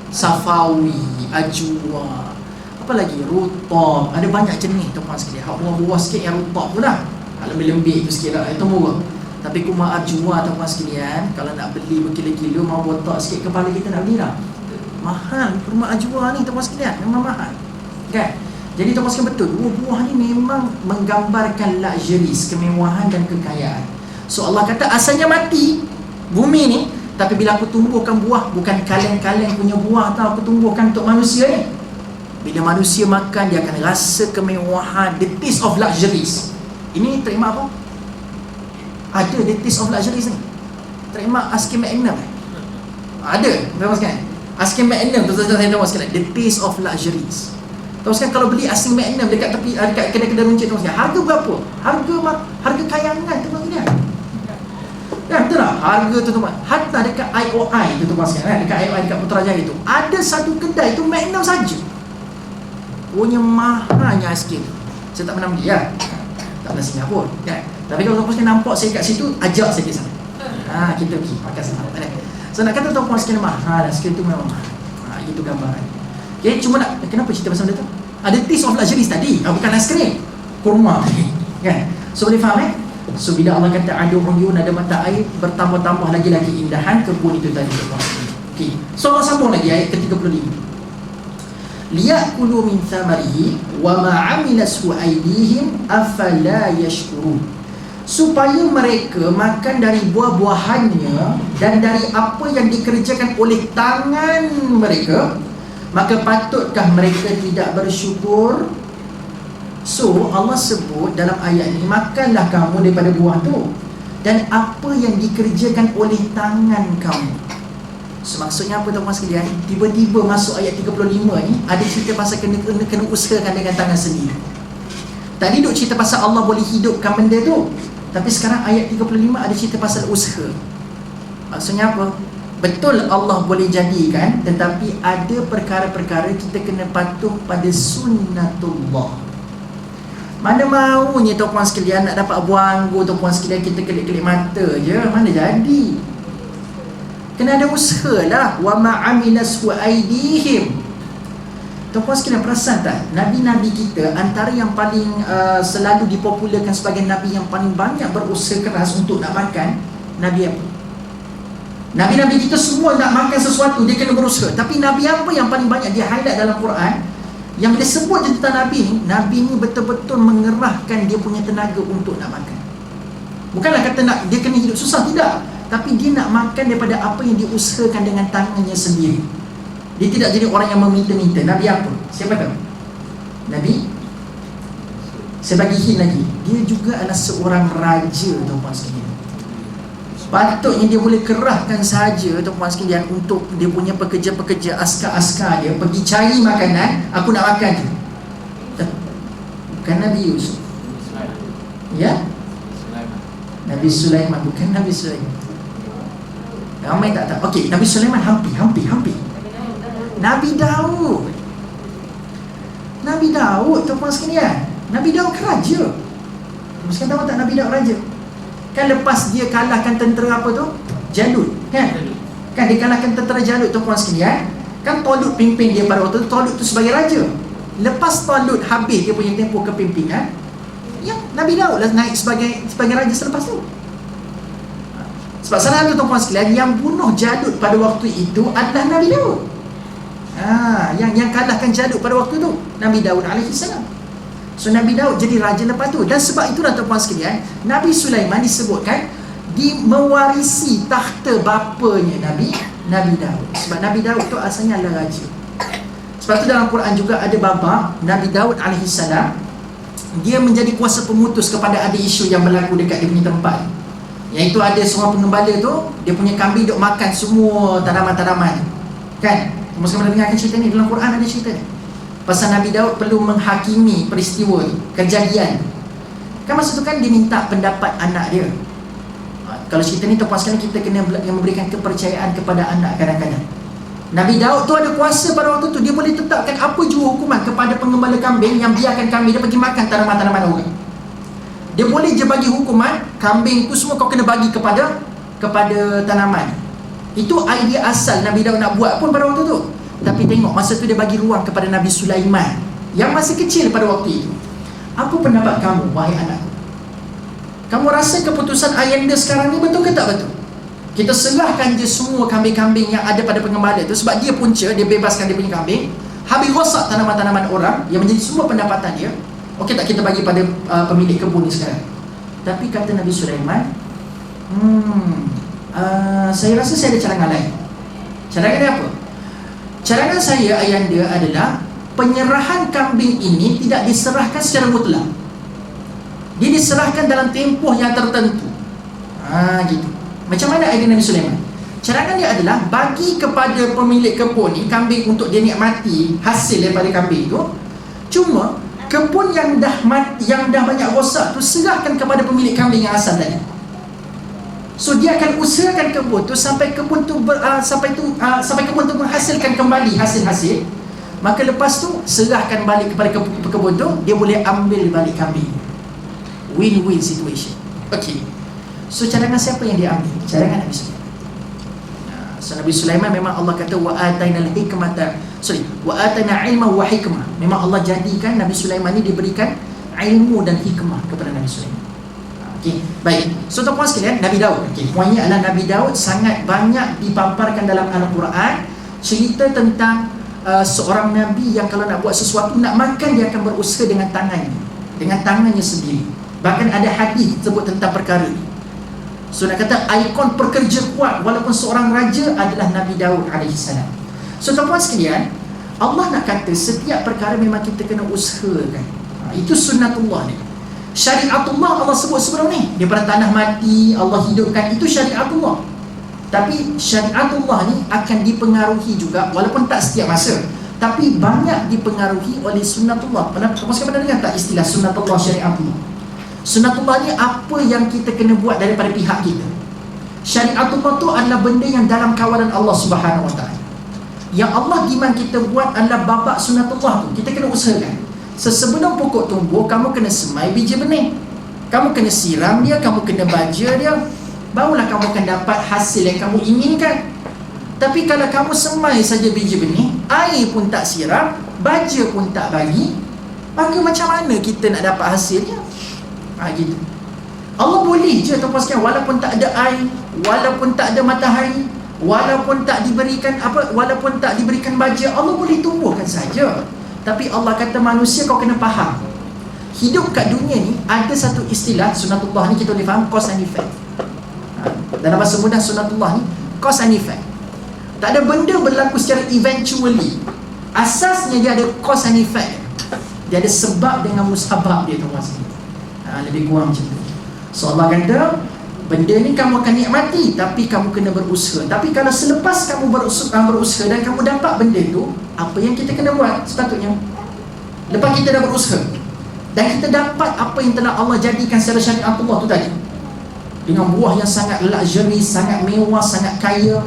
Safawi, ajwa, apa lagi? Rutab. Ada banyak jenis tuan sekalian. Hak buah-buah sikit yang rutab tu lah. Hak lembik-lembik tu sikit lah, itu murah. Tapi kurma ajwa tuan sekalian, kalau nak beli berkilo-kilo, mau botak sikit kepala kita nak beli lah. Mahal kurma ajwa ni tuan sekalian, memang mahal kan? Jadi tuan sekalian betul, buah ni memang menggambarkan luxuries, kemewahan dan kekayaan. So Allah kata asalnya mati bumi ni, tapi bila aku tumbuhkan buah, bukan kaleng-kaleng punya buah tau aku tumbuhkan untuk manusia ni. Bila manusia makan, dia akan rasa kemewahan, the taste of luxuries. Ini terima apa? Ada the taste of luxuries ni. Terima Askin Magnum ada tuan sekalian. Asking Magnum tu saya tahu sekalian, the taste of luxuries. Tahu sekalian kalau beli Asking Magnum dekat tepi dekat kedai-kedai runcit tu sekalian, harga berapa? Harga kayangan tu sekalian. Ya betul tak? Harga tu tuan. Hatta dekat IOI tu tuan sekalian, dekat IOI dekat Putrajaya tu, ada satu kedai tu Magnum saja. Punya mahalnya Asking. Saya tak pernah beli lah. Tak pernah singgah pun kan. Tapi kalau tuan sekalian nampak saya kat situ, ajak saya ke sana. Kita pergi makan sama. So nak kata tuan-tuan sekalian mahal, sekalian tu memang mahal. Itu gambaran. Okay, cuma nak, kenapa cerita pasal benda tu? Ada taste of luxuries tadi, bukan aiskrim, kurma kan? So boleh faham So bila Allah kata ada uyun, ada mata air, bertambah-tambah lagi keindahan kebun itu tadi. Okay, so Allah sambung lagi ayat ke-35. Liya'kulu min thamarihi wa ma'amilasu aydihim afala yashkurun. Supaya mereka makan dari buah-buahannya dan dari apa yang dikerjakan oleh tangan mereka, maka patutkah mereka tidak bersyukur? So Allah sebut dalam ayat ini, makanlah kamu daripada buah tu dan apa yang dikerjakan oleh tangan kamu. So maksudnya apa tuan-tuan sekalian? Tiba-tiba masuk ayat 35 ni ada cerita pasal kena usahakan dengan tangan sendiri. Tadi duk cerita pasal Allah boleh hidupkan benda tu, tapi sekarang ayat 35 ada cerita pasal usaha. Maksudnya apa? Betul Allah boleh jadikan, tetapi ada perkara-perkara kita kena patuh pada sunnatullah. Mana maunya tuan-puan sekalian nak dapat buah anggur, tuan-puan sekalian kita kelip-kelip mata je, mana jadi? Kena ada usaha lah. Wa ma'amilas wa aydihim. Tuan-puan sekalian perasan tak? Nabi-Nabi kita antara yang paling selalu dipopularkan sebagai Nabi yang paling banyak berusaha keras untuk nak makan, Nabi apa? Nabi-Nabi kita semua nak makan sesuatu, dia kena berusaha. Tapi Nabi apa yang paling banyak dia highlight dalam Quran? Yang dia sebut tentang Nabi ni betul-betul mengerahkan dia punya tenaga untuk nak makan. Bukanlah kata dia kena hidup susah, tidak. Tapi dia nak makan daripada apa yang diusahakan dengan tangannya sendiri. Dia tidak jadi orang yang meminta-minta. Nabi apa? Siapa tahu? Nabi, saya bagi hint lagi, dia juga adalah seorang raja, tuan-tuan sekalian. Patutnya dia boleh kerahkan sahaja, tuan-tuan sekalian, untuk dia punya pekerja-pekerja, askar-askar dia pergi cari makanan. Aku nak makan je. Bukan Nabi Yusuf, ya? Nabi Sulaiman, bukan Nabi Sulaiman. Ramai tak tahu. Okey, Nabi Sulaiman hampir. Nabi Daud. Nabi Daud, tuan-tuan sekalian. Nabi Daud kan raja. Mesti tahu tak Nabi Daud raja? Kan lepas dia kalahkan tentera apa tu? Jalut, kan? Kan dia kalahkan tentera Jalut, tuan-tuan sekalian. Kan Talut pimpin dia pada waktu tu. Talut tu sebagai raja. Lepas Talut habis dia punya tempoh kepimpinan, ya, Nabi Daud lah naik sebagai raja selepas tu. Sebab salah tu tuan-tuan sekalian, yang bunuh Jalut pada waktu itu adalah Nabi Daud. Yang kalahkan Jalut pada waktu tu Nabi Daud alaihissalam. So Nabi Daud jadi raja lepas tu. Dan sebab itulah tuan-tuan sekalian, Nabi Sulaiman disebutkan mewarisi takhta bapanya Nabi Daud. Sebab Nabi Daud tu asalnya adalah raja. Sebab tu dalam Quran juga ada babak Nabi Daud alaihissalam, dia menjadi kuasa pemutus kepada ada isu yang berlaku dekat dia punya tempat. Iaitu ada seorang pengembala tu, dia punya kambing duk makan semua tanaman-tanaman. Kan? Masa kita dengarkan cerita ni, dalam Quran ada cerita ni. Pasal Nabi Daud perlu menghakimi peristiwa ni, kejadian. Kan masa tu kan dia minta pendapat anak dia. Kalau cerita ni tuan sekalian, kita kena memberikan kepercayaan kepada anak kadang-kadang. Nabi Daud tu ada kuasa pada waktu tu, dia boleh tetapkan apa jua hukuman kepada pengembala kambing yang biarkan kambing dia pergi makan tanaman-tanaman orang. Dia boleh je bagi hukuman, kambing tu semua kau kena bagi kepada tanaman. Itu idea asal Nabi Daud nak buat pun pada waktu tu. Tapi tengok masa tu dia bagi ruang kepada Nabi Sulaiman yang masih kecil pada waktu itu. Apa pendapat kamu, wahai anakku? Kamu rasa keputusan ayahanda sekarang ni betul ke tak betul? Kita serahkan je semua kambing-kambing yang ada pada pengembala tu, sebab dia punca, dia bebaskan dia punya kambing, habis rosak tanaman-tanaman orang yang menjadi semua pendapatan dia. Okey tak kita bagi pada pemilik kebun ni sekarang? Tapi kata Nabi Sulaiman, saya rasa saya ada cadangan lain. Cadangan dia apa? Cadangan saya ayahanda adalah penyerahan kambing ini tidak diserahkan secara mutlak. Dia diserahkan dalam tempoh yang tertentu. Gitu. Macam mana idea Nabi Sulaiman? Cadangan dia adalah bagi kepada pemilik kebun ni kambing untuk dia nikmati hasil daripada kambing tu. Cuma kebun yang dah banyak rosak tu serahkan kepada pemilik kambing yang asal tadi. So dia akan usahakan kebun tu sampai kebun tu sampai kebun tu menghasilkan kembali hasil-hasil. Maka lepas tu serahkan balik kepada kebun tu, dia boleh ambil balik kambing. Win-win situation. Okay. So cadangan siapa yang dia ambil? Cadangan Nabi Sulaiman. So Nabi Sulaiman memang Allah kata wa atainal hikmata. Wa atana ilma wa hikmah. Memang Allah jadikan Nabi Sulaiman ni diberikan ilmu dan hikmah kepada Nabi Sulaiman. Okey, baik. So tuan-tuan sekalian, Nabi Daud. Okey, poinnya adalah Nabi Daud sangat banyak dipaparkan dalam Al-Quran cerita tentang seorang nabi yang kalau nak buat sesuatu, nak makan, dia akan berusaha dengan tangannya sendiri. Bahkan ada hadis sebut tentang perkara ini. So nak kata ikon pekerja kuat walaupun seorang raja adalah Nabi Daud alaihissalam. So tuan-tuan sekalian, Allah nak kata setiap perkara memang kita kena usahakan. Itu sunnatullah ni. Syariatullah Allah sebut sebelum ni, daripada tanah mati Allah hidupkan, itu syariatullah. Tapi syariatullah ni akan dipengaruhi juga, walaupun tak setiap masa, tapi banyak dipengaruhi oleh sunnatullah. Pernah dengar tak istilah sunnatullah, syariatullah? Sunnatullah ni apa yang kita kena buat daripada pihak kita. Syariatullah tu adalah benda yang dalam kawalan Allah Subhanahu Wa Taala. Yang Allah demand kita buat adalah babak sunnatullah tu. Kita kena usahakan. Sebelum pokok tumbuh, kamu kena semai biji benih, kamu kena siram dia, kamu kena baja dia, barulah kamu akan dapat hasil yang kamu inginkan. Tapi kalau kamu semai saja biji benih, air pun tak siram, baja pun tak bagi, maka macam mana kita nak dapat hasilnya? Gitu. Allah boleh je tuan-tuan sekalian, walaupun tak ada air, walaupun tak ada matahari, walaupun tak diberikan walaupun tak diberikan baja, Allah boleh tumbuhkan saja. Tapi Allah kata manusia kau kena faham, hidup kat dunia ni ada satu istilah sunnatullah ni, kita boleh faham cause and effect. Dalam bahasa mudah sunnatullah ni cause and effect. Tak ada benda berlaku secara eventually. Asasnya dia ada cause and effect. Dia ada sebab dengan musabab dia tuan-tuan sekalian. Lebih kurang macam tu. So Allah kata benda ni kamu akan nikmati, tapi kamu kena berusaha. Tapi kalau selepas kamu berusaha dan kamu dapat benda tu, apa yang kita kena buat sepatutnya? Lepas kita dah berusaha dan kita dapat apa yang telah Allah jadikan secara syariatullah tu tadi, dengan buah yang sangat luxury, sangat mewah, sangat kaya,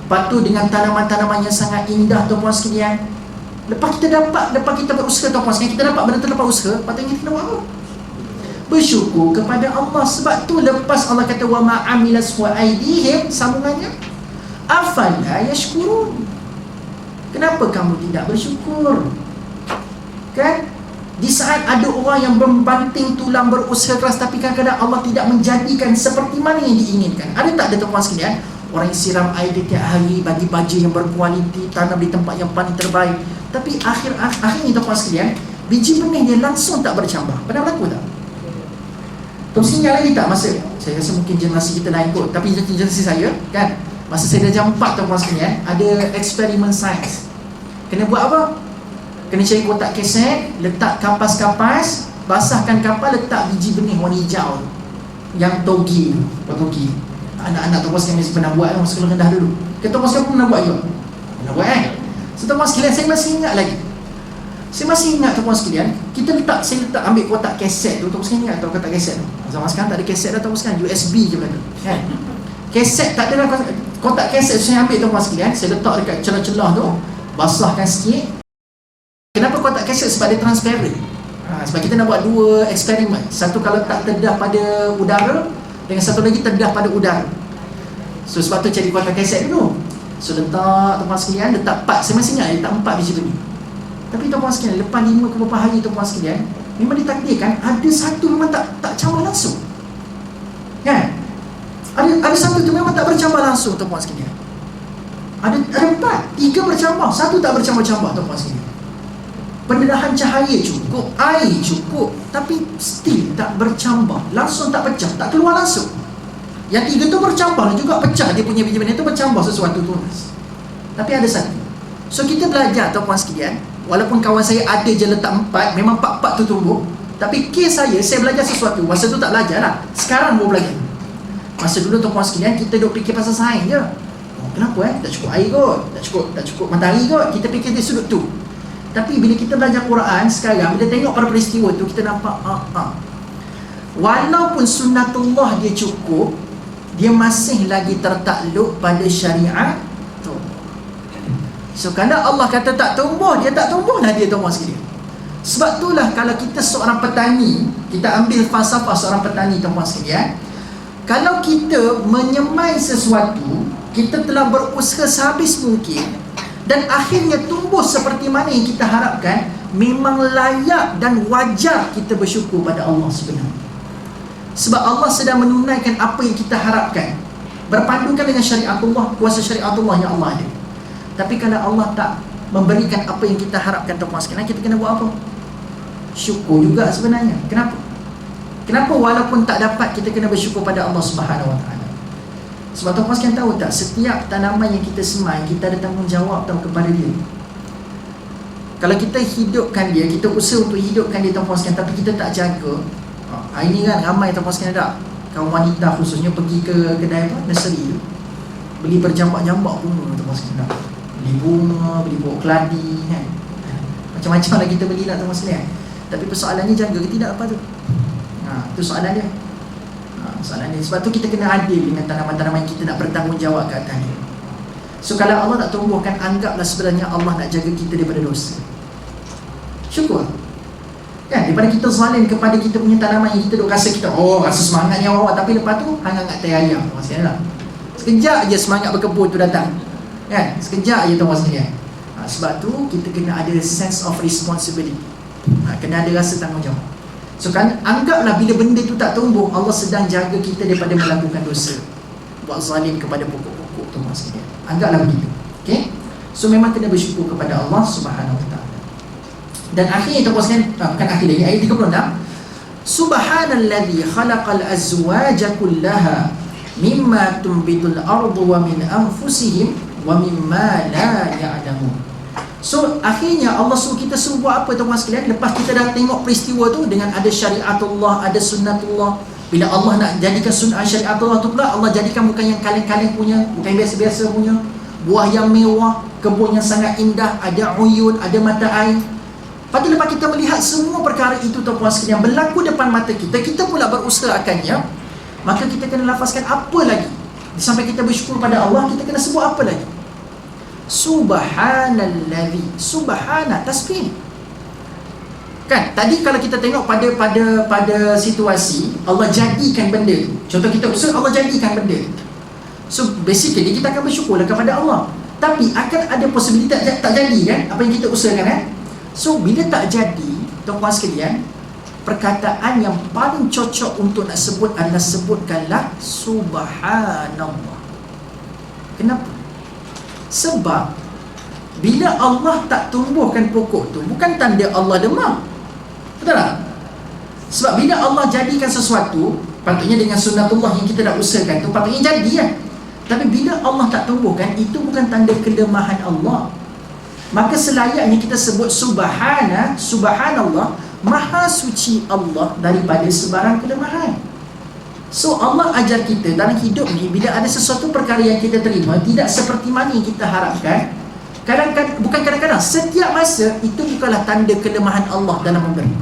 lepas tu dengan tanaman-tanaman yang sangat indah tuan-tuan sekalian. Lepas kita berusaha tuan-tuan sekalian, kita dapat benda tu lepas usaha, patutnya kita kena buat apa? Bersyukur kepada Allah. Sebab tu lepas Allah kata wa ma amilas wa aidihim, sambungannya afala yashkurun. Kenapa kamu tidak bersyukur? Kan? Di saat ada orang yang membanting tulang berusaha keras, tapi kadang-kadang Allah tidak menjadikan seperti mana yang diinginkan. Ada tak ada tuan-tuan sekalian, orang yang siram air di tiap hari, bagi baju yang berkualiti, tanam di tempat yang paling terbaik, tapi akhirnya tuan-tuan sekalian, biji benih dia langsung tak bercambah. Pernah berlaku tak? Tuan ingat lagi tak masa, saya rasa mungkin generasi kita lain kot, tapi generasi saya kan, masa saya darjah 4 tuan-tuan sekalian, ada eksperimen sains. Kena buat apa? Kena cari kotak keset, letak kapas-kapas, basahkan kapal, letak biji benih warna hijau yang togi tu, togi. Anak-anak tuan-tuan sekalian mesti pernah buat masa sekolah rendah dulu. Kita tuan-tuan sekalian pernah buat juga? Pernah buat kan? So tuan-tuan sekalian, saya masih ingat lagi. Saya masih ingat tuan-tuan sekalian, saya letak ambil kotak keset tu, tuan-tuan sekalian ingat tahu kotak keset tu? Zaman sekarang tak ada keset dah tuan-tuan sekalian, USB je benda kan? Keset tak ada dah, kotak keset saya ambil tuan-tuan sekalian, saya letak dekat celah-celah tu, basahkan sikit. Kenapa kotak keset? Sebab dia transparent. Sebab kita nak buat dua eksperimen. Satu kalau tak terdedah pada udara, dengan satu lagi terdedah pada udara. So sebab tu cari kotak keset dulu. So letak tuan-tuan sekalian, letak 4, saya masih ingat letak 4 biji benih. Tapi tuan-tuan sekalian, lepas 5 ke beberapa hari tuan-tuan sekalian, memang ditakdirkan ada satu memang tak campur langsung. Kan? Ada satu tu memang tak bercampur langsung tuan-tuan sekalian. Ada 4, 3 bercampur, satu tak bercampur-campur tuan-tuan sekalian. Pendedahan cahaya cukup, air cukup, tapi still tak bercampur, langsung tak pecah, tak keluar langsung. Yang 3 tu bercampur juga pecah, dia punya biji benih tu bercampur sesuatu tunas. Tapi ada satu. So kita belajar tuan-tuan sekalian, walaupun kawan saya ada je letak 4, memang 4 tu tumbuh. Tapi kes saya belajar sesuatu. Masa tu tak belajar lah, sekarang baru belajar. Masa dulu tuan-tuan sekalian, kita duk fikir pasal sains je. Kenapa tak cukup air kot, tak cukup matahari kot, kita fikir di sudut tu. Tapi bila kita belajar Quran sekarang, bila tengok pada peristiwa tu, kita nampak walaupun sunnatullah dia cukup, dia masih lagi tertakluk pada syariat tu. So kerana Allah kata tak tumbuh, dia tak tumbuh lah dia tuan-tuan sekalian. Sebab itulah kalau kita seorang petani, kita ambil falsafah seorang petani tuan-tuan sekalian, kalau kita menyemai sesuatu, kita telah berusaha sehabis mungkin, dan akhirnya tumbuh seperti mana yang kita harapkan, memang layak dan wajar kita bersyukur pada Allah sebenarnya. Sebab Allah sedang menunaikan apa yang kita harapkan, berpandukan dengan syariatullah, kuasa syariatullah yang Allah ada. Tapi kalau Allah tak memberikan apa yang kita harapkan tuan-tuan sekalian, kita kena buat apa? Syukur juga sebenarnya. Kenapa? Kenapa walaupun tak dapat, kita kena bersyukur pada Allah Subhanahu Wa Taala? Sebab tuan-tuan sekalian tahu tak, setiap tanaman yang kita semai, kita ada tanggungjawab tahu kepada dia. Kalau kita hidupkan dia, kita usaha untuk hidupkan dia tuan-tuan sekalian, tapi kita tak jaga. Hari ni kan ramai tuan-tuan sekalian tak, kaum wanita khususnya pergi ke kedai nursery, beli berjambak-jambak bunga tuan-tuan sekalian tak? Beli bunga, beli pokok keladi kan, macam-macam lah kita beli lah tuan-tuan sekalian. Tapi persoalannya jaga ke tidak apa tu? Itu soalan dia. Soalan dia. Sebab tu kita kena adil dengan tanaman-tanaman yang kita nak bertanggungjawab ke atas dia. So kalau Allah tak tumbuhkan, anggaplah sebenarnya Allah nak jaga kita daripada dosa. Syukur kan, daripada kita zalim kepada kita punya tanaman yang kita duk rasa kita rasa semangatnya awal, tapi lepas tu hangat-hangat tai ayam tuan sekalian lah. Sekejap je semangat berkebun tu datang kan, sekejap je tuan sekalian. Sebab tu kita kena ada sense of responsibility, kena ada rasa tanggungjawab. So kan, anggaplah bila benda tu tak tumbuh, Allah sedang jaga kita daripada melakukan dosa, buat zalim kepada pokok-pokok tu sekalian. Anggaplah begitu. Okay? So memang kena bersyukur kepada Allah Subhanahu Wa Taala. Dan akhirnya tuan-tuan sekalian, bukan akhir lagi, ayat 36, Subhanalladzi khalaqal azwaja kullaha mimma tunbitul ardu wa min anfusihim wa mimma la ya'lamun. So akhirnya Allah suruh kita buat apa tuan-tuan sekalian? Lepas kita dah tengok peristiwa tu dengan ada syariatullah, ada sunnatullah. Bila Allah nak jadikan sunnah syariatullah tu pula, Allah jadikan bukan yang kaleng-kaleng punya, bukan yang biasa-biasa punya, buah yang mewah, kebun yang sangat indah, ada uyun, ada mata air. Lepas tu lepas kita melihat semua perkara itu tuan-tuan sekalian berlaku depan mata kita, kita pula berusaha akannya, maka kita kena lafazkan apa lagi? Sampai kita bersyukur pada Allah, kita kena sebut apa lagi? Subhanalladzi, subhana, tasbih. Kan tadi kalau kita tengok pada situasi Allah jadikan benda tu, contoh kita usaha Allah jadikan benda tu. So basically kita akan bersyukurlah kepada Allah. Tapi akan ada possibility tak jadi kan apa yang kita usahakan kan. So bila tak jadi, tuan-tuan sekalian, perkataan yang paling cocok untuk nak sebut adalah sebutkanlah subhanallah. Kenapa? Sebab bila Allah tak tumbuhkan pokok tu, bukan tanda Allah demam. Betul tak? Sebab bila Allah jadikan sesuatu, patutnya dengan sunnatullah yang kita dah usahakan tu, patutnya jadi kan. Tapi bila Allah tak tumbuhkan, itu bukan tanda kelemahan Allah. Maka selayaknya kita sebut subhanallah, maha suci Allah daripada sebarang kelemahan. So Allah ajar kita dalam hidup ni, bila ada sesuatu perkara yang kita terima tidak seperti mana yang kita harapkan, kadang-kadang, setiap masa itu bukanlah tanda kelemahan Allah dalam memberi.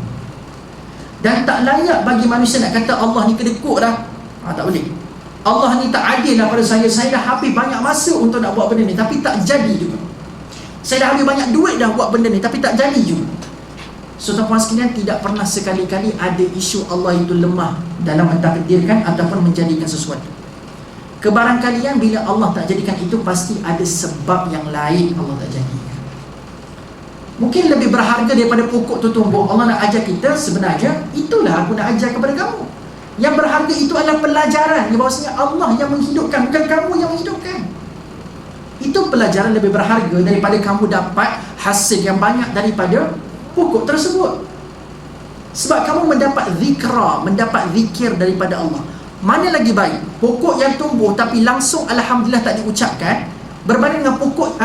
Dan tak layak bagi manusia nak kata Allah ni kedekut dah. Tak boleh. Allah ni tak adil lah pada saya. Saya dah habis banyak masa untuk nak buat benda ni, tapi tak jadi juga. Saya dah habis banyak duit dah buat benda ni, tapi tak jadi juga. So tuan-tuan sekalian, tidak pernah sekali-kali ada isu Allah itu lemah dalam mentakdirkan ataupun menjadikan sesuatu. Kebarangkalian bila Allah tak jadikan itu, pasti ada sebab yang lain Allah tak jadikan. Mungkin lebih berharga daripada pokok tu tumbuh. Allah nak ajar kita, sebenarnya itulah aku nak ajar kepada kamu. Yang berharga itu adalah pelajaran, bahawasanya Allah yang menghidupkan, bukan kamu yang menghidupkan. Itu pelajaran lebih berharga daripada kamu dapat hasil yang banyak daripada pokok tersebut. Sebab kamu mendapat zikra, mendapat zikir daripada Allah. Mana lagi baik? Pokok yang tumbuh tapi langsung alhamdulillah tak diucapkan, berbanding dengan pokok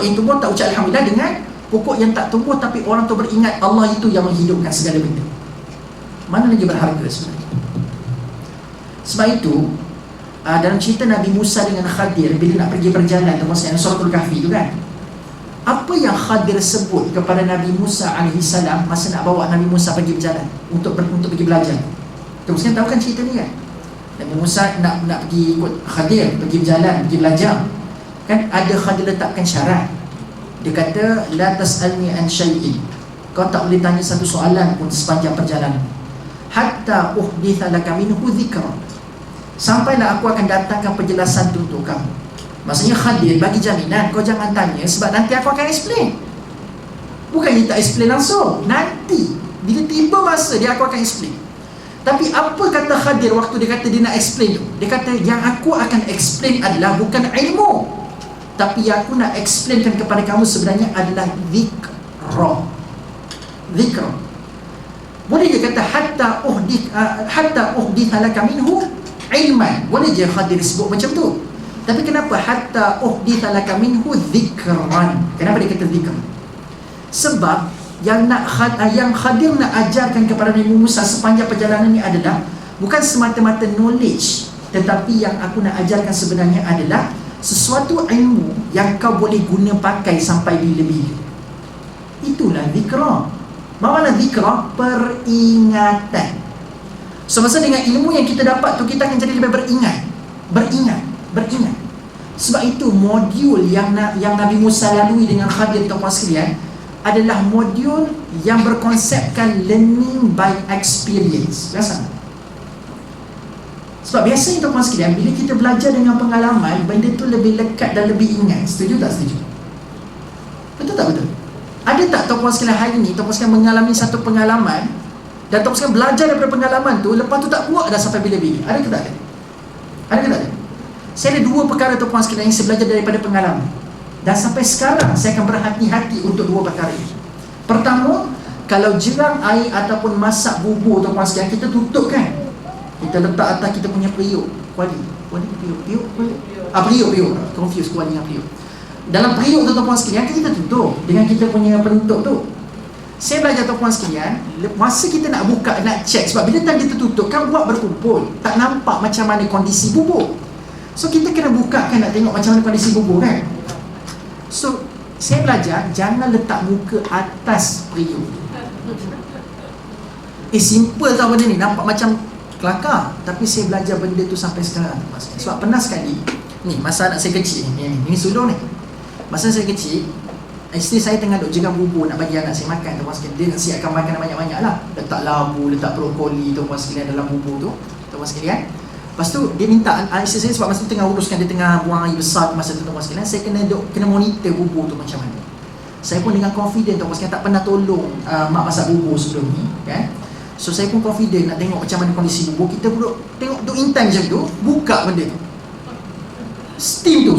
yang tumbuh tak ucap alhamdulillah, dengan pokok yang tak tumbuh tapi orang tu beringat Allah itu yang menghidupkan segala benda. Mana lagi berharga sebenarnya? Sebab itu dalam cerita Nabi Musa dengan Khadir, bila nak pergi berjalan, termasuk Suratul Kahfi tu kan, apa yang Khadir sebut kepada Nabi Musa AS masa nak bawa Nabi Musa pergi berjalan untuk pergi belajar? Teruskan tahu kan cerita ni kan? Nabi Musa nak pergi ikut Khadir, pergi berjalan, pergi belajar. Kan ada Khadir letakkan syarat. Dia kata, la tas'alni an syai'in, kau tak boleh tanya satu soalan pun sepanjang perjalanan, hatta uhditha laka minhu dhikra, sampailah aku akan datangkan penjelasan tu untuk kamu. Maksudnya Khadir bagi jaminan, kau jangan tanya sebab nanti aku akan explain. Bukan dia tak explain langsung, nanti bila tiba masa dia aku akan explain. Tapi apa kata Khadir waktu dia kata dia nak explain tu? Dia kata yang aku akan explain adalah bukan ilmu, tapi yang aku nak explainkan kepada kamu sebenarnya adalah zikra. Zikra. Boleh dia kata hatta uhditha laka minhu ilman, boleh je Khadir sebut macam tu. Tapi kenapa hatta uhditha laka minhu dhikran? Kenapa dia kata dhikr? Sebab yang Khadir nak ajarkan kepada Nabi Musa sepanjang perjalanan ni adalah bukan semata-mata knowledge, tetapi yang aku nak ajarkan sebenarnya adalah sesuatu ilmu yang kau boleh guna pakai sampai bila-bila. Itulah dhikra. Mana dhikra? Peringatan. So masa dengan ilmu yang kita dapat tu, kita akan jadi lebih beringat. Sebab itu modul yang Nabi Musa lalui dengan Khadir, tuan-tuan sekalian, adalah modul yang berkonsepkan learning by experience. Biasa. Sebab biasanya tuan-tuan sekalian, bila kita belajar dengan pengalaman, benda tu lebih lekat dan lebih ingat. Setuju tak setuju? Betul tak betul? Ada tak tuan-tuan sekalian hari ni, tuan-tuan sekalian mengalami satu pengalaman dan tuan-tuan sekalian belajar daripada pengalaman tu, lepas tu tak buat dah sampai bila-bila? Ada ke tak ada? Ada ke tak ada? Saya ada dua perkara tuan-tuan sekalian yang saya belajar daripada pengalaman, dan sampai sekarang saya akan berhati-hati untuk dua perkara ini. Pertama, kalau jerang air ataupun masak bubur tuan-tuan sekalian, kita tutup kan? Kita letak atas kita punya periuk. Periuk. Confuse kuali dengan periuk. Dalam periuk tu tuan-tuan sekalian, kita tutup dengan kita punya penutup tu. Saya belajar tuan-tuan sekalian, masa kita nak buka, nak check, sebab bila time kita tutup kan buat berkumpul, tak nampak macam mana kondisi bubur. So kita kena buka kan, nak tengok macam mana kondisi bubur kan. So saya belajar jangan letak muka atas periuk. Simple tau benda ni, nampak macam kelakar, tapi saya belajar benda tu sampai sekarang. Sebab pernah sekali ni, masa anak saya kecil ni sulung ni, masa saya kecil, isteri saya tengah duk jaga bubur nak bagi anak saya makan, tuan-tuan sekalian. Dia nak siapkan makanan banyak-banyak lah, letak labu, letak brokoli tuan-tuan sekalian dalam bubur tu, tuan-tuan sekalian. Lepas tu dia minta isteri saya, sebab masa tu tengah uruskan, dia tengah buang air besar masa tu tuan-tuan sekalian, saya kena monitor bubur tu macam mana. Saya pun dengan confident tuan-tuan sekalian, tak pernah tolong mak masak bubur sebelum ni kan. So saya pun confident nak tengok macam mana kondisi bubur. Kita pun tengok duk intan macam tu, buka benda tu, steam tu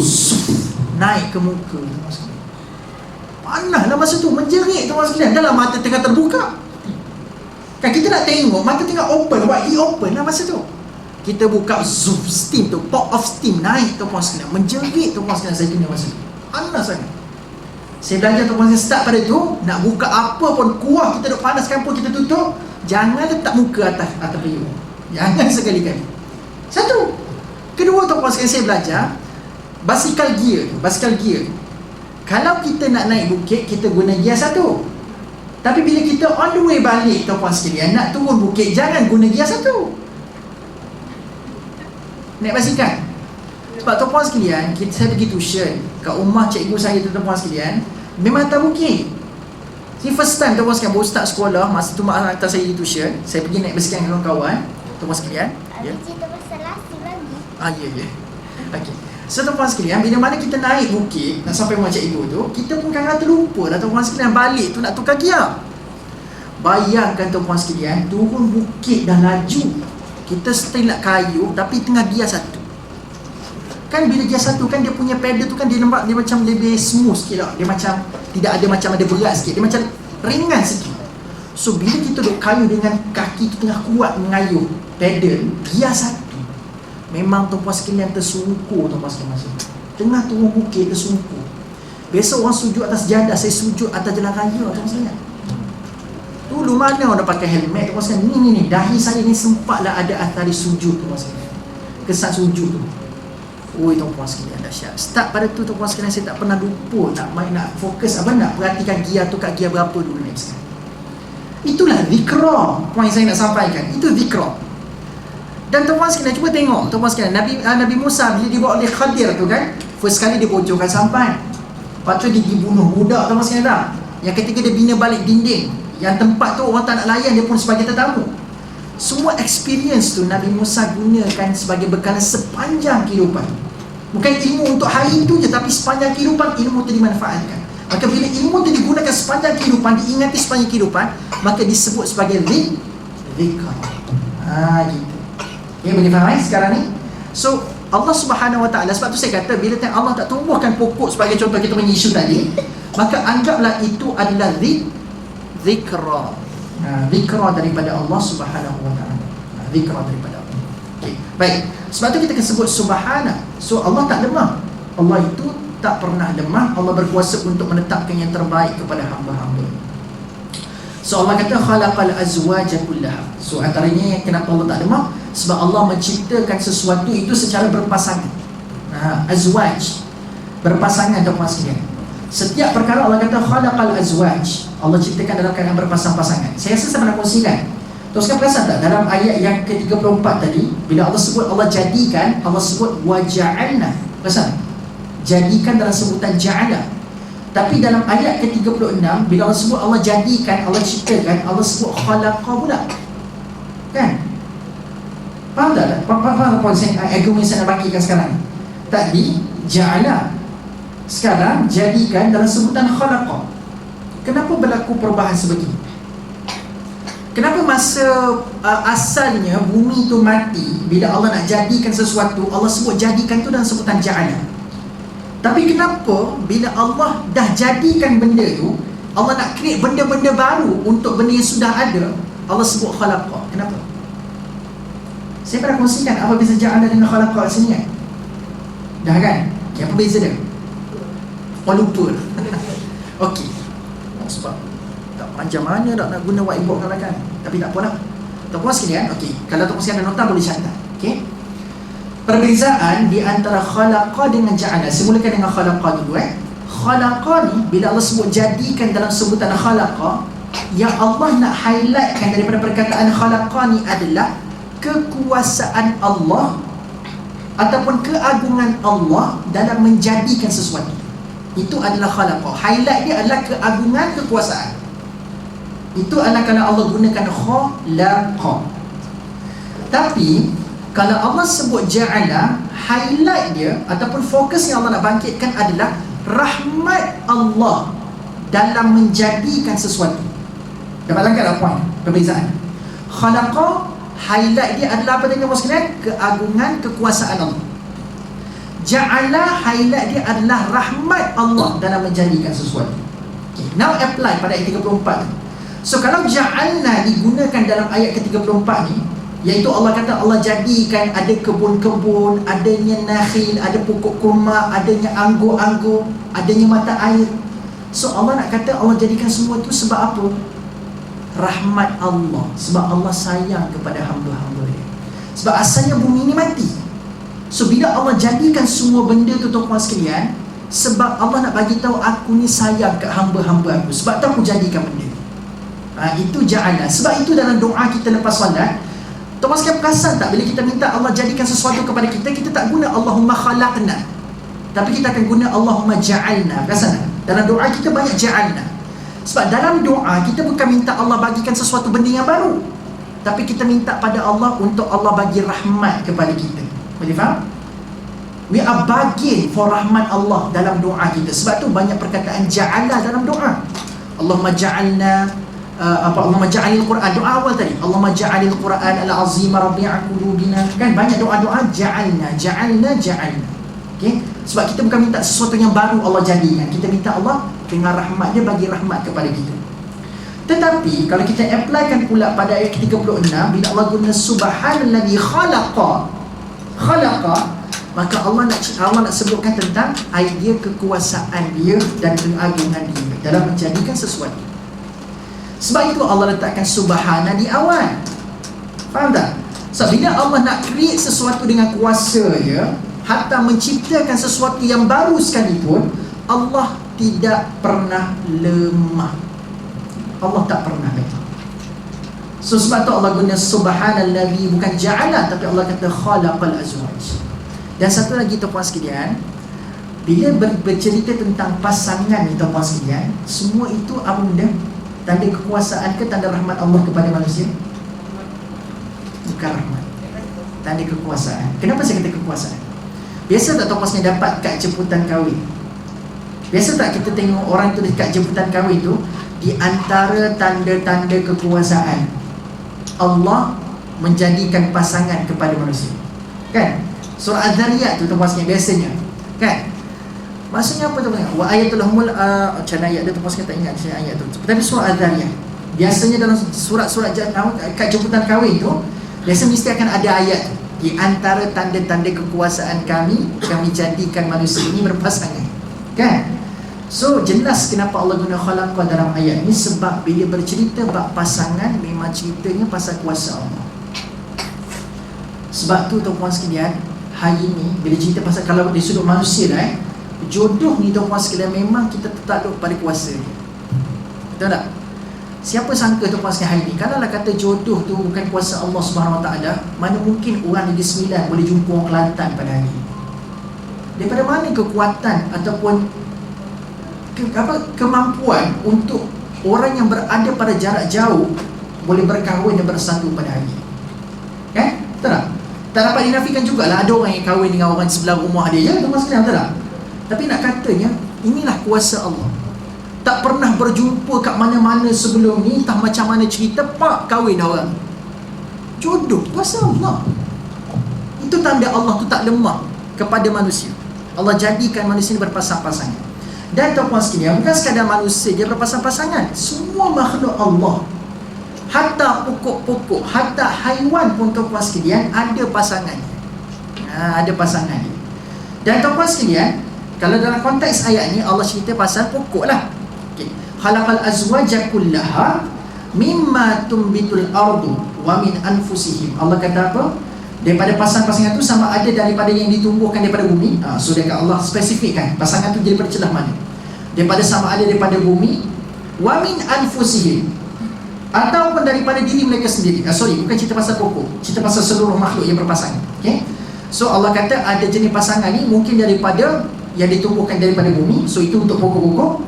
naik ke muka tuan-tuan sekalian. Panas lah masa tu, menjerit tuan-tuan sekalian, dalam mata tengah terbuka. Kan kita nak tengok, mata tengah open, buat open lah masa tu. Kita buka zoom, steam tu, pop of steam naik tuan-puan sekalian, menjerit tuan-puan sekalian, saya kena masa tu. Panas sangat. Saya belajar tuan-puan sekalian, start pada tu, nak buka apa pun, kuah kita duk panaskan pun kita tutup. Jangan letak muka atas periuk. Jangan sekali-kali. Satu. Kedua tuan-puan sekalian, saya belajar basikal gear. Kalau kita nak naik bukit, kita guna gear satu. Tapi bila kita on the way balik tuan-puan sekalian, nak turun bukit, jangan guna gear satu. Naik basikal. Sebab tuan-puan sekalian, saya pergi tuition kat rumah cikgu saya tu tuan-puan sekalian, memang atas bukit. Ini first time tuan-puan sekalian baru start sekolah. Masa tu mak hantar saya di tuition, saya pergi naik basikal dengan kawan-kawan tuan-puan sekalian. Ya. Cerita pasal lasi lagi. Ya. Okey. So tuan-puan sekalian, bila mana kita naik bukit nak sampai rumah cikgu tu, kita pun kadang-kadang terlupa dah tuan-puan sekalian, balik tu nak tukar gear. Bayangkan tuan-puan sekalian, turun bukit dah laju, kita setel nak kayu tapi tengah gear satu. Kan bila gear satu kan dia punya pedal tu kan dia nampak dia macam lebih smooth sikit lah. Dia macam tidak ada macam ada berat sikit, dia macam ringan sikit. So bila kita duk kayu dengan kaki tu tengah kuat mengayuh pedal gear satu, memang tuan-puan sekalian tersungkur tuan-puan sekalian masa tu. Tengah turun bukit tersungkur. Besok orang sujud atas jadah, saya sujud atas jalan raya tuan-puan sekalian. Dulu mana orang pakai helmet tuan-puan sekalian. Ni dahi saya ni sempatlah ada atas sujud tuan-puan sekalian. Kesan sujud tu. Oi tuan-puan sekalian, dahsyat. Start pada tu tuan-puan sekalian, saya tak pernah lupa nak fokus nak perhatikan gear tu kat gear berapa dulu ni sekalian. Itulah zikra, poin saya nak sampaikan. Itu zikra. Dan tuan-puan sekalian, cuba tengok tuan-puan sekalian, Nabi Musa bila dibawa oleh Khadir tu kan, first kali dia bocorkan sampan. Lepas tu dia dibunuh budak tuan-puan sekalian tak? Yang ketiga dia bina balik dinding. Yang tempat tu orang tak nak layan, dia pun sebagai tetamu. Semua experience tu Nabi Musa gunakan sebagai bekalan sepanjang kehidupan. Bukan ilmu untuk hari itu je, tapi sepanjang kehidupan ilmu tu dimanfaatkan. Maka bila ilmu tu digunakan sepanjang kehidupan, diingati sepanjang kehidupan, maka disebut sebagai zikr. Gitu. Ya, boleh faham sekarang ni? So Allah Subhanahu Wa Taala, sebab tu saya kata bila Allah tak tumbuhkan pokok sebagai contoh kita punya isu tadi, maka anggaplah itu adalah zikra. Zikra daripada Allah Subhanahu Wa Taala. Zikra daripada Allah. Okay. Baik. Sebab tu kita akan sebut subhana. So Allah tak lemah. Allah itu tak pernah lemah. Allah berkuasa untuk menetapkan yang terbaik kepada hamba-hamba. So Allah kata khalaqal azwaja kullaha. So antaranya kenapa Allah tak lemah, sebab Allah menciptakan sesuatu itu secara berpasangan. Azwaj, berpasangan tuan-puan sekalian. Setiap perkara Allah kata khalaqal azwaj, Allah ciptakan dalam keadaan berpasang-pasangan. Saya rasa saya pernah kongsikan. Terus kan perasan tak dalam ayat yang ke-34 tadi, bila Allah sebut Allah jadikan, Allah sebut waja'alna. Perasan? Jadikan dalam sebutan ja'ala. Tapi dalam ayat ke-36, bila Allah sebut Allah jadikan, Allah ciptakan, Allah sebut khalaqa pula. Kan? Faham tak? Faham apa argumen saya nak bagikan sekarang? Tadi ja'ala, sekarang jadikan dalam sebutan khalaqa. Kenapa berlaku perubahan sebegini? Kenapa masa asalnya bumi tu mati, bila Allah nak jadikan sesuatu, Allah sebut jadikan tu dalam sebutan ja'ala. Tapi kenapa bila Allah dah jadikan benda tu, Allah nak create benda-benda baru untuk benda yang sudah ada, Allah sebut khalaqa? Kenapa? Saya pernah kongsikan apa beza ja'ala dengan khalaqa kat sini kan? Dah kan? Okay, apa beza dia? Oh, lupa. Okey. Sebab tak panjang mana nak guna whiteboard kan? Tapi tak apalah. Tuan-puan sekalian, okey. Kalau tuan-puan sekalian ada nota boleh catat. Okey. Perbezaan di antara khalaqa dengan ja'ala. Semulakan dengan khalaqa dulu Khalaqa ni bila Allah sebut jadikan dalam sebutan khalaqa, yang Allah nak highlightkan daripada perkataan khalaqa ni adalah kekuasaan Allah ataupun keagungan Allah dalam menjadikan sesuatu. Itu adalah khalaqa. Highlight dia adalah keagungan, kekuasaan. Itu adalah kalau Allah gunakan khalaqa. Tapi kalau Allah sebut ja'ala, highlight dia ataupun fokus yang Allah nak bangkitkan adalah rahmat Allah dalam menjadikan sesuatu. Dapat langkah tak poin perbezaan? Khalaqa, highlight dia adalah apa tadi sekalian? Keagungan, kekuasaan Allah. Ja'ala, highlight dia adalah rahmat Allah dalam menjadikan sesuatu. Okay. Now apply pada ayat 34. So kalau ja'alna digunakan dalam ayat ke-34 ni, iaitu Allah kata Allah jadikan ada kebun-kebun, adanya nakhil, ada pokok kurma, adanya anggur-anggur, adanya mata air. So Allah nak kata Allah jadikan semua tu sebab apa? Rahmat Allah. Sebab Allah sayang kepada hamba-hamba dia. Sebab asalnya bumi ni mati. So bila Allah jadikan semua benda tu tuan-tuan sekalian, sebab Allah nak bagi tahu aku ni sayang ke hamba-hamba aku. Sebab tu aku jadikan benda. Itu ja'ala. Sebab itu dalam doa kita lepas solat, tuan-tuan sekalian perasan tak bila kita minta Allah jadikan sesuatu kepada kita, kita tak guna Allahumma khalaqna, tapi kita akan guna Allahumma ja'alna. Perasan tak? Dalam doa kita banyak ja'alna. Sebab dalam doa kita bukan minta Allah bagikan sesuatu benda yang baru, tapi kita minta pada Allah untuk Allah bagi rahmat kepada kita. Boleh faham? We are begging for rahmat Allah dalam doa kita. Sebab tu banyak perkataan ja'ala dalam doa. Allahumma ja'alna Allahumma ja'alil Quran, doa awal tadi, Allahumma ja'alil Quran al-azim rabi'a qulubina. Kan banyak doa-doa ja'alna. Okay? Sebab kita bukan minta sesuatu yang baru Allah jadikan, kita minta Allah dengan rahmat dia bagi rahmat kepada kita. Tetapi kalau kita applykan pula pada ayat ke-36, bila Allah guna subhanalladzi khalaqa, maka Allah nak sebutkan tentang idea kekuasaan dia dan keagungan dia dalam menjadikan sesuatu. Sebab itu Allah letakkan subhana di awal. Faham tak? So bila Allah nak create sesuatu dengan kuasa dia, hatta menciptakan sesuatu yang baru sekalipun, Allah tidak pernah lemah. Allah tak pernah lemah. So sebab tu Allah guna subhanalladzi, bukan ja'ala, tapi Allah kata khalaqal azwaj. Dan satu lagi tuan-tuan sekalian, bila bercerita tentang pasangan ni tuan-tuan sekalian, semua itu apa benda? Tanda kekuasaan ke tanda rahmat Allah kepada manusia? Bukan rahmat, tanda kekuasaan. Kenapa saya kata kekuasaan? Biasa tak tuan-tuan sekalian dapat kad jemputan kahwin? Biasa tak kita tengok orang tu dekat jemputan kahwin tu, di antara tanda-tanda kekuasaan Allah menjadikan pasangan kepada manusia, kan? Surah Az-Zariyat tu tuan-tuan sekalian biasanya, kan? Maksudnya apa tuan-tuan? Wa ayatul humul macam ayat dia tuan-tuan sekalian tak ingat ayat tu. Tapi surah Az-Zariyat biasanya dalam surat-surat kad jemputan kahwin tu, biasa mesti akan ada ayat tu. Di antara tanda-tanda kekuasaan kami jadikan manusia ini berpasangan, kan? So jelas kenapa Allah guna khalaqa dalam ayat ni, sebab bila bercerita bab pasangan memang ceritanya pasal kuasa Allah. Sebab tu tuan-tuan sekalian, hari ni bila cerita pasal, kalau dari sudut manusia lah, jodoh ni tuan-tuan sekalian memang kita tertakluk pada kuasa dia. Betul tak? Siapa sangka tuan-tuan sekalian hari ni, kalaulah kata jodoh tu bukan kuasa Allah Subhanahu Wa Taala, mana mungkin orang Negeri Sembilan boleh jumpa orang Kelantan pada hari ni? Daripada mana kekuatan ataupun kemampuan untuk orang yang berada pada jarak jauh boleh berkahwin dan bersatu pada hari ini? Kan? Betul tak? Tak dapat dinafikan jugalah ada orang yang kahwin dengan orang sebelah rumah dia, ya tuan-tuan sekalian, betul tak? Tapi nak katanya, inilah kuasa Allah. Tak pernah berjumpa kat mana-mana sebelum ni, entah macam mana cerita, pak kahwin orang. Jodoh, kuasa Allah. Itu tanda Allah tu tak lemah kepada manusia. Allah jadikan manusia ni berpasang-pasangan. Dan tuan-tuan sekalian, bukan sekadar manusia dia berpasang-pasangan, semua makhluk Allah, hatta pokok-pokok, hatta haiwan pun tuan-tuan sekalian ada pasangannya. Ada pasangannya. Dan tuan-tuan sekalian, kalau dalam konteks ayat ni Allah cerita pasal pokok lah. Okay. Khalaqal azwaja kullaha mimma tumbitul ardu wa min anfusihim. Allah kata apa? Daripada pasangan-pasangan tu sama ada daripada yang ditumbuhkan daripada bumi. So dekat Allah spesifikkan pasangan tu daripada celah mana. Daripada sama ada daripada bumi, wa min anfusihim, ataupun daripada diri mereka sendiri. Bukan cerita pasal pokok, cerita pasal seluruh makhluk yang berpasangan. Okay? So Allah kata ada jenis pasangan ni mungkin daripada yang ditumbuhkan daripada bumi, so itu untuk pokok-pokok,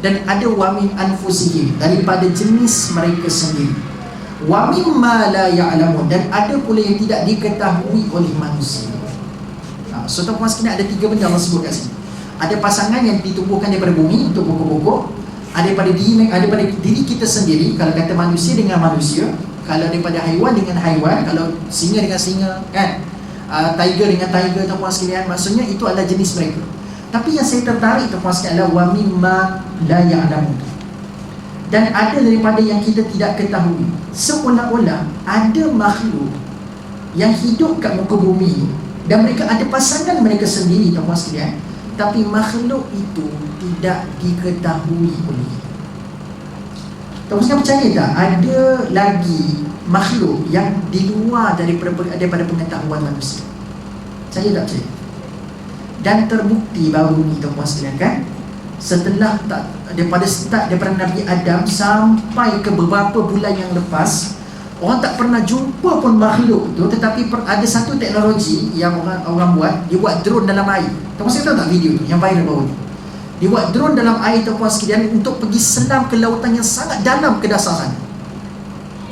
dan ada wa min anfusihim, daripada jenis mereka sendiri, wa mimma la ya'lamun, dan ada pula yang tidak diketahui oleh manusia. So tuan-tuan sekalian, ada tiga benda Allah sebut kat sini. Ada pasangan yang ditumbuhkan daripada bumi untuk pokok-pokok, ada daripada diri kita sendiri, kalau kata manusia dengan manusia, kalau daripada haiwan dengan haiwan, kalau singa dengan singa, kan, tiger dengan tiger, tuan-tuan sekalian, maksudnya itu adalah jenis mereka. Tapi yang saya tertarik tuan-tuan sekalian adalah wa mimma la ya'lamun. Dan ada daripada yang kita tidak ketahui. Seolah-olah ada makhluk yang hidup kat muka bumi dan mereka ada pasangan mereka sendiri, tuan-tuan sekalian, tapi makhluk itu tidak diketahui oleh kita. Tuan-tuan sekalian, percaya tak ada lagi makhluk yang di luar daripada pengetahuan manusia? Saya tak percaya. Dan terbukti baru ni, tuan-tuan sekalian, kan, setelah daripada Nabi Adam sampai ke beberapa bulan yang lepas, orang tak pernah jumpa pun makhluk tu. Tetapi ada satu teknologi yang orang buat. Dia buat drone dalam air. Tuan-tuan sekalian tahu tak video tu yang viral baru ni? Dia buat drone dalam air, tuan-tuan sekalian, untuk pergi selam ke lautan yang sangat dalam ke dasar sana.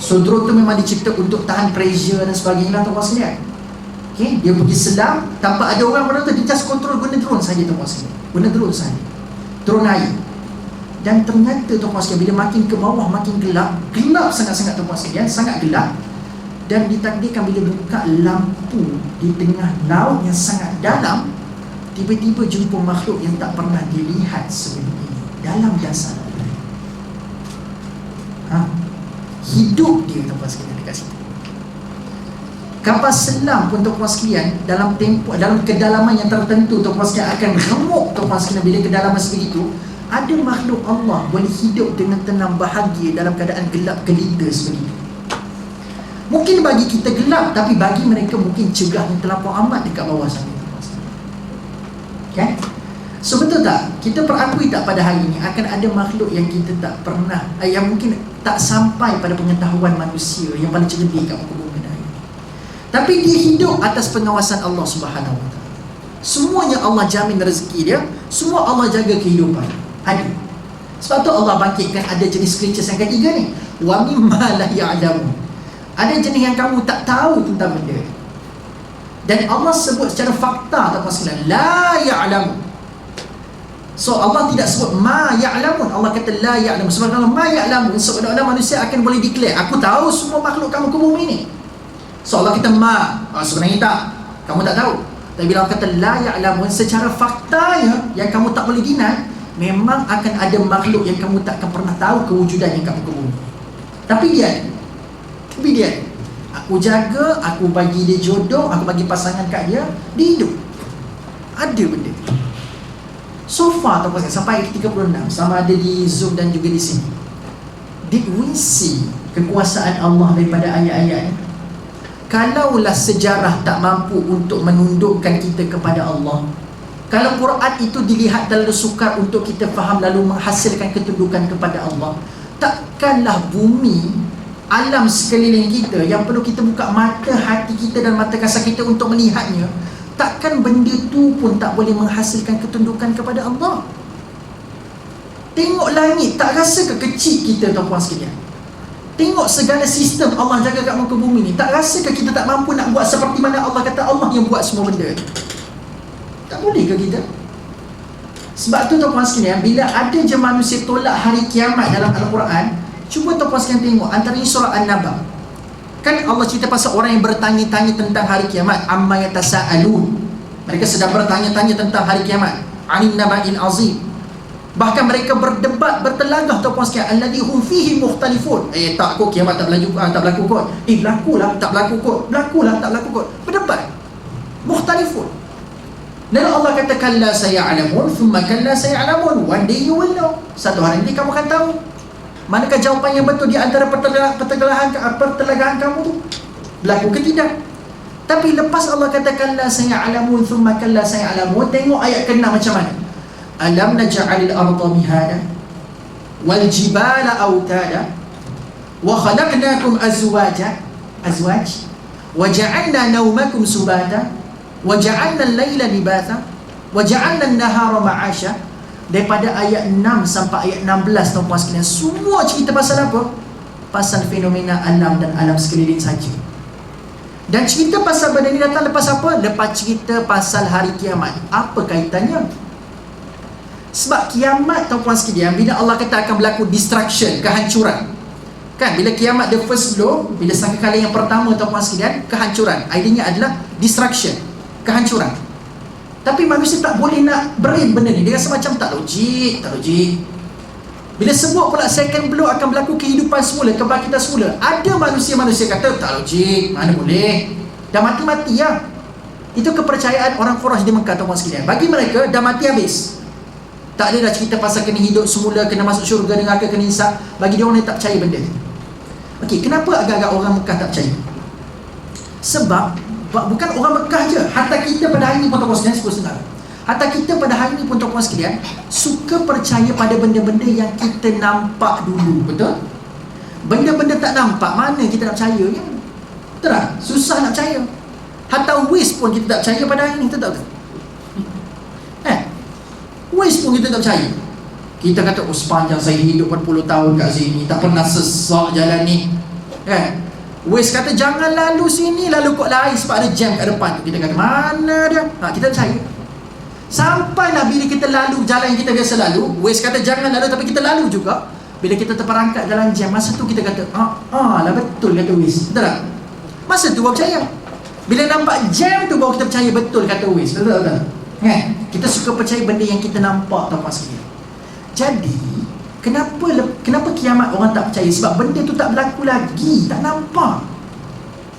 So drone tu memang dicipta untuk tahan pressure dan sebagainya, tuan-tuan sekalian. Okay, dia pergi selam tanpa ada orang pada tu. Dia just control guna drone saja, tuan-tuan sekalian. Guna drone saja, drone air. Dan ternyata, tuan-tuan sekalian, bila makin ke bawah makin gelap sangat-sangat, tuan-tuan sekalian, sangat gelap. Dan ditakdirkan bila buka lampu di tengah laut yang sangat dalam, tiba-tiba jumpa makhluk yang tak pernah dilihat sebelum ini dalam dasar air. Hidup dia, tuan-tuan sekalian, dekat situ. Kapal selam pun, tuan-tuan sekalian, dalam kedalaman yang tertentu, tuan-tuan sekalian, akan remuk, tuan-tuan sekalian, bila kedalaman sebegitu. Ada makhluk Allah boleh hidup dengan tenang bahagia dalam keadaan gelap gelita sebegitu. Mungkin bagi kita gelap, tapi bagi mereka mungkin cerah yang terlampau amat dekat bawah sana. Okay? So betul tak? Kita perakui tak pada hari ini akan ada makhluk yang kita tak pernah, yang mungkin tak sampai pada pengetahuan manusia yang paling cerdik kat muka bumi hari ini. Tapi dia hidup atas pengawasan Allah Subhanahu Wa Taala. Semuanya Allah jamin rezeki dia, semua Allah jaga kehidupan. Ada. Sebab tu Allah bangkitkan ada jenis creatures yang ketiga ni. Wa mimma la ya'lamun. Ada jenis yang kamu tak tahu tentang benda. Dan Allah sebut secara fakta, tuan-tuan sekalian, la ya'lamun. So Allah tidak sebut ma ya'lamun. Allah kata la ya'lamun. Sebab kalau ma ya'lamun, seolah-olah manusia akan boleh declare, aku tahu semua makhluk kamu ke bumi ni. So Allah kata ma, sebenarnya tak, kamu tak tahu. Tapi bila Allah kata la ya'lamun, secara faktanya yang kamu tak boleh deny, memang akan ada makhluk yang kamu tak akan pernah tahu kewujudannya kat muka bumi. Tapi dia ada. Aku jaga, aku bagi dia jodoh, aku bagi pasangan kat dia, dia hidup. Ada benda. So far, sampai ayat 36, sama ada di Zoom dan juga di sini, did we see kekuasaan Allah daripada ayat-ayat? Kalaulah sejarah tak mampu untuk menundukkan kita kepada Allah, kalau Quran itu dilihat terlalu sukar untuk kita faham lalu menghasilkan ketundukan kepada Allah, takkanlah bumi, alam sekeliling kita yang perlu kita buka mata hati kita dan mata kasar kita untuk melihatnya, takkan benda tu pun tak boleh menghasilkan ketundukan kepada Allah. Tengok langit, tak rasa ke kecil kita, tuan-tuan sekalian? Tengok segala sistem Allah jaga kat muka bumi ni, tak rasa ke kita tak mampu nak buat seperti mana Allah kata Allah yang buat semua benda? Tak boleh ke kita? Sebab tu, tuan-tuan sekalian, bila ada je manusia tolak hari kiamat dalam Al-Quran, cuba tuan-tuan sekalian tengok antaranya surah An-Naba. Kan Allah cerita pasal orang yang bertanya-tanya tentang hari kiamat, amma yatasaalun. Mereka sedang bertanya-tanya tentang hari kiamat, anin naba'il azim. Bahkan mereka berdebat, bertelagah, tuan-tuan sekalian, alladhi hum fihi mukhtalifun. Tak kot, kiamat tak berlaku kot. Berlakulah, tak berlaku kot. Berlakulah, tak berlaku kot. Berdebat, mukhtalifun. Lalu Allah kata, kalla saya'lamun, thumma kalla saya'lamun. One day you will know. Satu hari nanti kamu akan tahu. Manakah jawapan yang betul di antara pertelagahan kamu tu? Berlaku ke tidak? Tapi lepas Allah kata kalla saya'lamun, thumma kalla saya'lamun, tengok ayat ke-6 macam mana. Alam naj'alil arda mihada wal jibala autada wa khalaqnakum azwaj wa ja'alna nawmakum subata wa ja'alna al-laila libatha wa ja'alna an-nahara ma'asha. Daripada ayat 6 sampai ayat 16, tuan-tuan sekalian, semua cerita pasal apa? Pasal fenomena alam dan alam sekeliling saja. Dan cerita pasal benda ni datang lepas apa? Lepas cerita pasal hari kiamat. Apa kaitannya? Sebab kiamat, tuan-tuan sekalian, bila Allah kata akan berlaku destruction, kehancuran, kan, bila kiamat the first blow, bila sangkakala yang pertama, tuan-tuan sekalian, kehancuran, idenya adalah destruction, kehancuran. Tapi manusia tak boleh nak brain benda ni. Dia rasa macam tak logik. Bila sebut pula second blow akan berlaku kehidupan semula, kebangkitan semula, ada manusia-manusia kata tak logik, mana boleh, dah mati-mati lah. Itu kepercayaan orang Quraisy di Mekah, tuan-tuan sekalian. Bagi mereka dah mati habis, tak ada dah cerita pasal kena hidup semula, kena masuk syurga, neraka, kena hisab. Bagi dia orang yang tak percaya benda tu. Okey, kenapa agak-agak orang Mekah tak percaya? Sebab bukan orang Mekah je, hatta kita pada hari ni pun, tuan-tuan sekalian, sebenarnya hatta kita pada hari ni pun, tuan-tuan sekalian, suka percaya pada benda-benda yang kita nampak dulu. Betul? Benda-benda tak nampak, mana kita nak percaya kan? Betul tak? Susah nak percaya. Hatta waste pun kita tak percaya pada hari ni, betul tak? Waste pun kita tak percaya. Kita kata, oh sepanjang saya hidup 40 tahun kat sini, tak pernah sesak jalan ni. Waste kata jangan lalu sini, lalu kok lari sebab ada jam kat depan. Kita kata mana dia? Kita percaya. Sampailah bila kita lalu jalan yang kita biasa lalu, Waze kata jangan lalu, tapi kita lalu juga. Bila kita terperangkap dalam jam, masa tu kita kata lah betul kata Waze. Betul tak? Masa tu baru percaya. Bila nampak jam tu baru kita percaya betul kata Waze. Betul tak? Kita suka percaya benda yang kita nampak, tuan-tuan sekalian. Jadi kenapa kiamat orang tak percaya? Sebab benda tu tak berlaku lagi, tak nampak.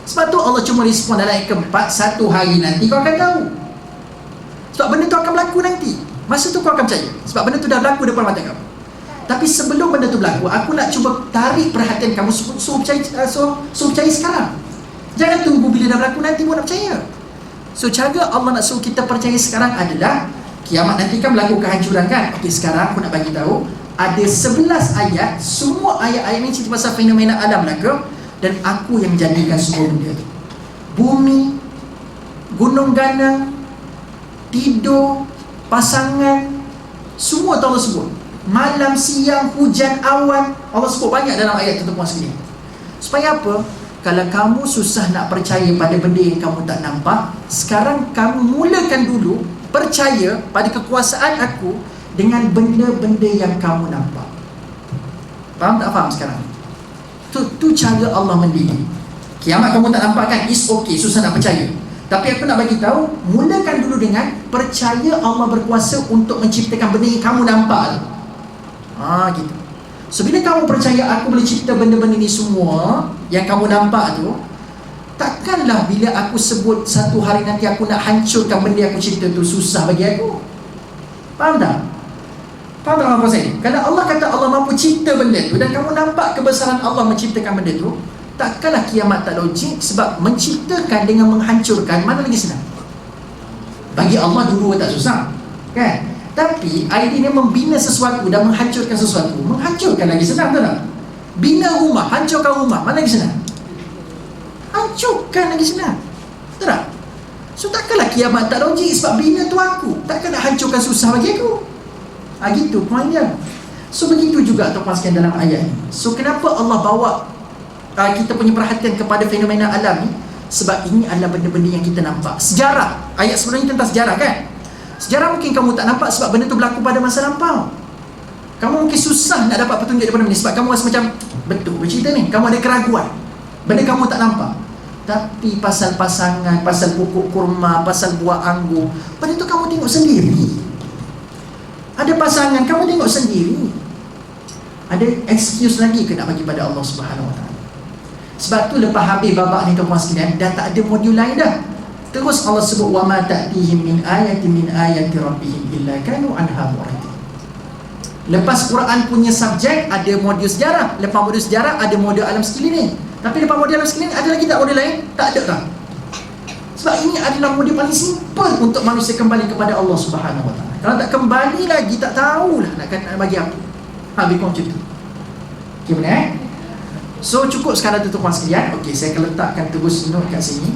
Sebab tu Allah cuma respon dalam ayat keempat, satu hari nanti kau akan tahu. Sebab benda tu akan berlaku nanti. Masa tu kau akan percaya. Sebab benda tu dah berlaku depan mata kamu. Tapi sebelum benda tu berlaku, aku nak cuba tarik perhatian kamu, suruh percaya sekarang. Jangan tunggu bila dah berlaku nanti baru nak percaya. So cara Allah nak suruh kita percaya sekarang adalah kiamat nanti kan berlaku kehancuran kan. Okey, sekarang aku nak bagi tahu ada 11 ayat. Semua ayat-ayat ni cerita pasal fenomena alam belaka, dan aku yang menjadikan semua benda tu. Bumi, gunung ganang, tidur, pasangan, semua Allah sebut. Malam, siang, hujan, awan, Allah sebut banyak dalam ayat tu, tuan-tuan sekalian. Supaya apa? Kalau kamu susah nak percaya pada benda yang kamu tak nampak, sekarang kamu mulakan dulu percaya pada kekuasaan aku dengan benda-benda yang kamu nampak. Faham tak faham sekarang? Tu cara Allah mendidik. Kiamat kamu tak nampak kan? It's okay, susah nak percaya. Tapi aku nak bagi tahu, mulakan dulu dengan percaya Allah berkuasa untuk menciptakan benda yang kamu nampak. Gitu. So bila kamu percaya aku boleh cipta benda-benda ni semua yang kamu nampak tu, takkanlah bila aku sebut satu hari nanti aku nak hancurkan benda yang aku cipta tu susah bagi aku. Faham tak? Faham tak apa saya? Kalau Allah kata Allah mampu cipta benda tu dan kamu nampak kebesaran Allah menciptakan benda tu, takkanlah kiamat tak logik. Sebab menciptakan dengan menghancurkan mana lagi senang? Bagi Allah dulu tak susah, kan? Tapi idea membina sesuatu dan menghancurkan sesuatu, menghancurkan lagi senang, tak? Bina rumah, hancurkan rumah, mana lagi senang? Hancurkan lagi senang, tak? So takkanlah kiamat tak logik. Sebab bina tu aku, takkan nak hancurkan susah bagi aku. Gitu point dia. So begitu juga tuan-tuan sekalian dalam ayat ni. So kenapa Allah bawa kita punya perhatian kepada fenomena alam ni? Sebab ini adalah benda-benda yang kita nampak. Sejarah, ayat sebenarnya tentang sejarah kan? Sejarah mungkin kamu tak nampak sebab benda tu berlaku pada masa lampau. Kamu mungkin susah nak dapat petunjuk daripada benda ni sebab kamu rasa macam betul bercerita ni, kamu ada keraguan, benda kamu tak nampak. Tapi pasal pasangan, pasal pokok kurma, pasal buah anggur, benda tu kamu tengok sendiri. Ada pasangan, kamu tengok sendiri. Ada excuse lagi ke nak bagi pada Allah Subhanahu Wa Taala? Sebab tu lepas habis babak ni tuan-tuan sekalian, dah tak ada modul lain dah. Terus Allah sebut wa ma ta'tihim min ayatin min ayati rabbihim illa kanu anha mu'ridin. Lepas Quran punya subjek ada modul sejarah, lepas modul sejarah ada modul alam sekeliling. Tapi lepas modul alam sekeliling ada lagi tak modul lain? Tak ada tak. Sebab ini adalah modul paling simple untuk manusia kembali kepada Allah Subhanahu Wa Taala. Kalau tak kembali lagi tak tahulah nak bagi apa. Habis macam tu. Okey benar So cukup sekarang tu tuan-tuan sekalian. Okey, saya akan letakkan terus note kat sini.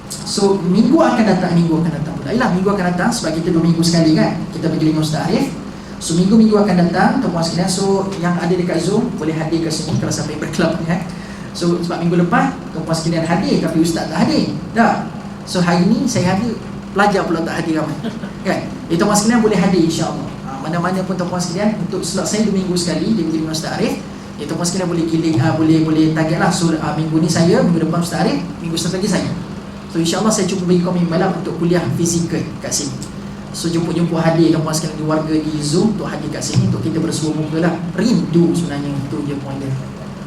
So minggu akan datang pula. Yalah, minggu akan datang sebab kita 2 minggu sekali kan. Kita pergi dengan Ustaz Arif. So minggu akan datang tuan-tuan sekalian. So yang ada dekat Zoom boleh hadir ke sini kalau sampai berkelab kan. So sebab minggu lepas tuan-tuan sekalian hadir tapi Ustaz tak hadir. Dah. So hari ni saya hadir, pelajar pula tak hadir ramai. Kan? Tuan-tuan sekalian boleh hadir insya-Allah. Mana-mana pun tuan-tuan sekalian, untuk slot saya 2 minggu sekali dia pergi dengan Ustaz Arif. Tuan-tuan sekalian boleh giling, boleh targetlah. So minggu ni saya, minggu depan Ustaz Arif, minggu seterusnya lagi saya. So insya-Allah saya cuba bagi komitmen lah untuk kuliah fizikal kat sini. So jemput-jemput hadir kawan sekalian di warga di Zoom untuk hadir kat sini untuk kita bersua muka lah. Rindu sebenarnya itu je point dia.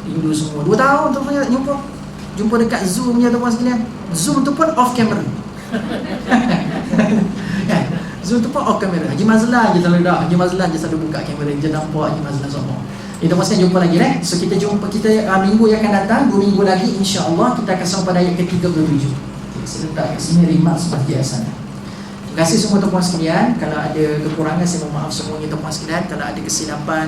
Rindu semua. 2 tahun tu punya jumpa dekat Zoom je tuan sekalian. Zoom tu pun off camera. Kan? Zoom tu pun off camera. Haji Mazlan je selalu dah. Haji Mazlan je selalu buka kamera je nampak Haji Mazlan semua. Kita pasal jumpa lagi So kita jumpa minggu yang akan datang, 2 minggu lagi insya-Allah kita akan sampai pada ayat ke-37. Saya letak kat sini rimak seperti biasa. Terima kasih semua tuan-tuan sekalian. Kalau ada kekurangan saya mohon maaf semuanya tuan-tuan sekalian. Kalau ada kesilapan,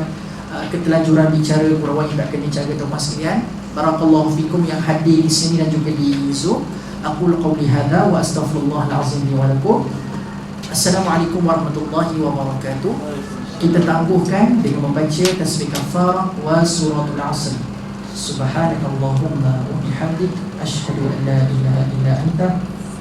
ketelanjuran bicara, kurang yang tak kena jaga tuan-tuan sekalian. Barakallahu fikum yang hadir di sini dan juga di Zoom. Aqulu qawli hadza wa astaghfirullahal azim li wa lakum. Assalamualaikum warahmatullahi wabarakatuh. Kita tangguhkan dengan membaca tasbih kafarah wa suratul asr. Subhanakallahumma wa bihamdik asyhadu an la ilaha illa anta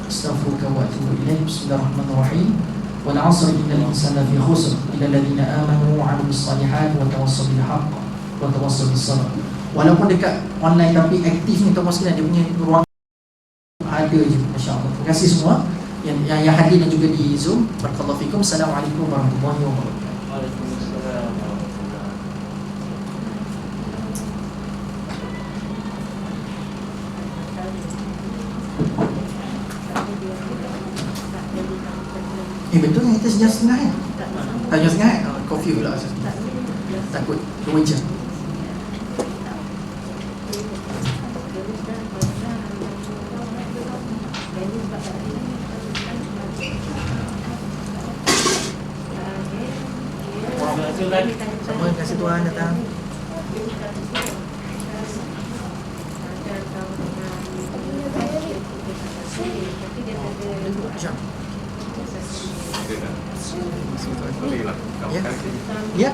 astaghfiruka wa atubu ilaik. Bismillahirrahmanirrahim. Wal 'asri innal insana fi khusr illa alladziina aamanu wa 'amilus salihati wa tawassaw bil haqq wa tawassaw bis sabr. Walaupun dekat online tapi aktif ni tuan-tuan sekalian, dia punya ruang ada je, masya-Allah. Terima kasih semua yang hadir dan juga di Zoom. Barakallahu fikum. Assalamualaikum warahmatullahi wabarakatuh. Betul ni kita sejam setengah kan? Sejam setengah kan? Kopi pula takut 2 jam. Terima kasih Tuhan datang. Jam. Ya.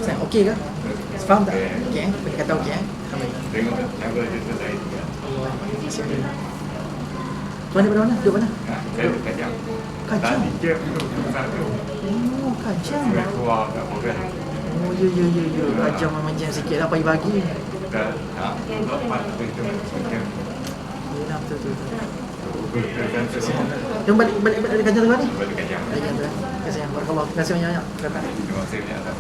Saya okey ke? Faham tak? Okey. Boleh kata okey Tuan daripada mana? Duduk mana? Saya dekat jam. Kacang. Tadi je satu. Oh, kacang. Saya keluar kat mobil. Oh, ya. Kacang memang jam sikit lah pagi-pagi. Dah lepas itu macam Ya, betul. semua. Jom balik kacang tu ni. Balik kat jam. Terima kasih. Barakallah. Terima kasih banyak. Terima kasih banyak.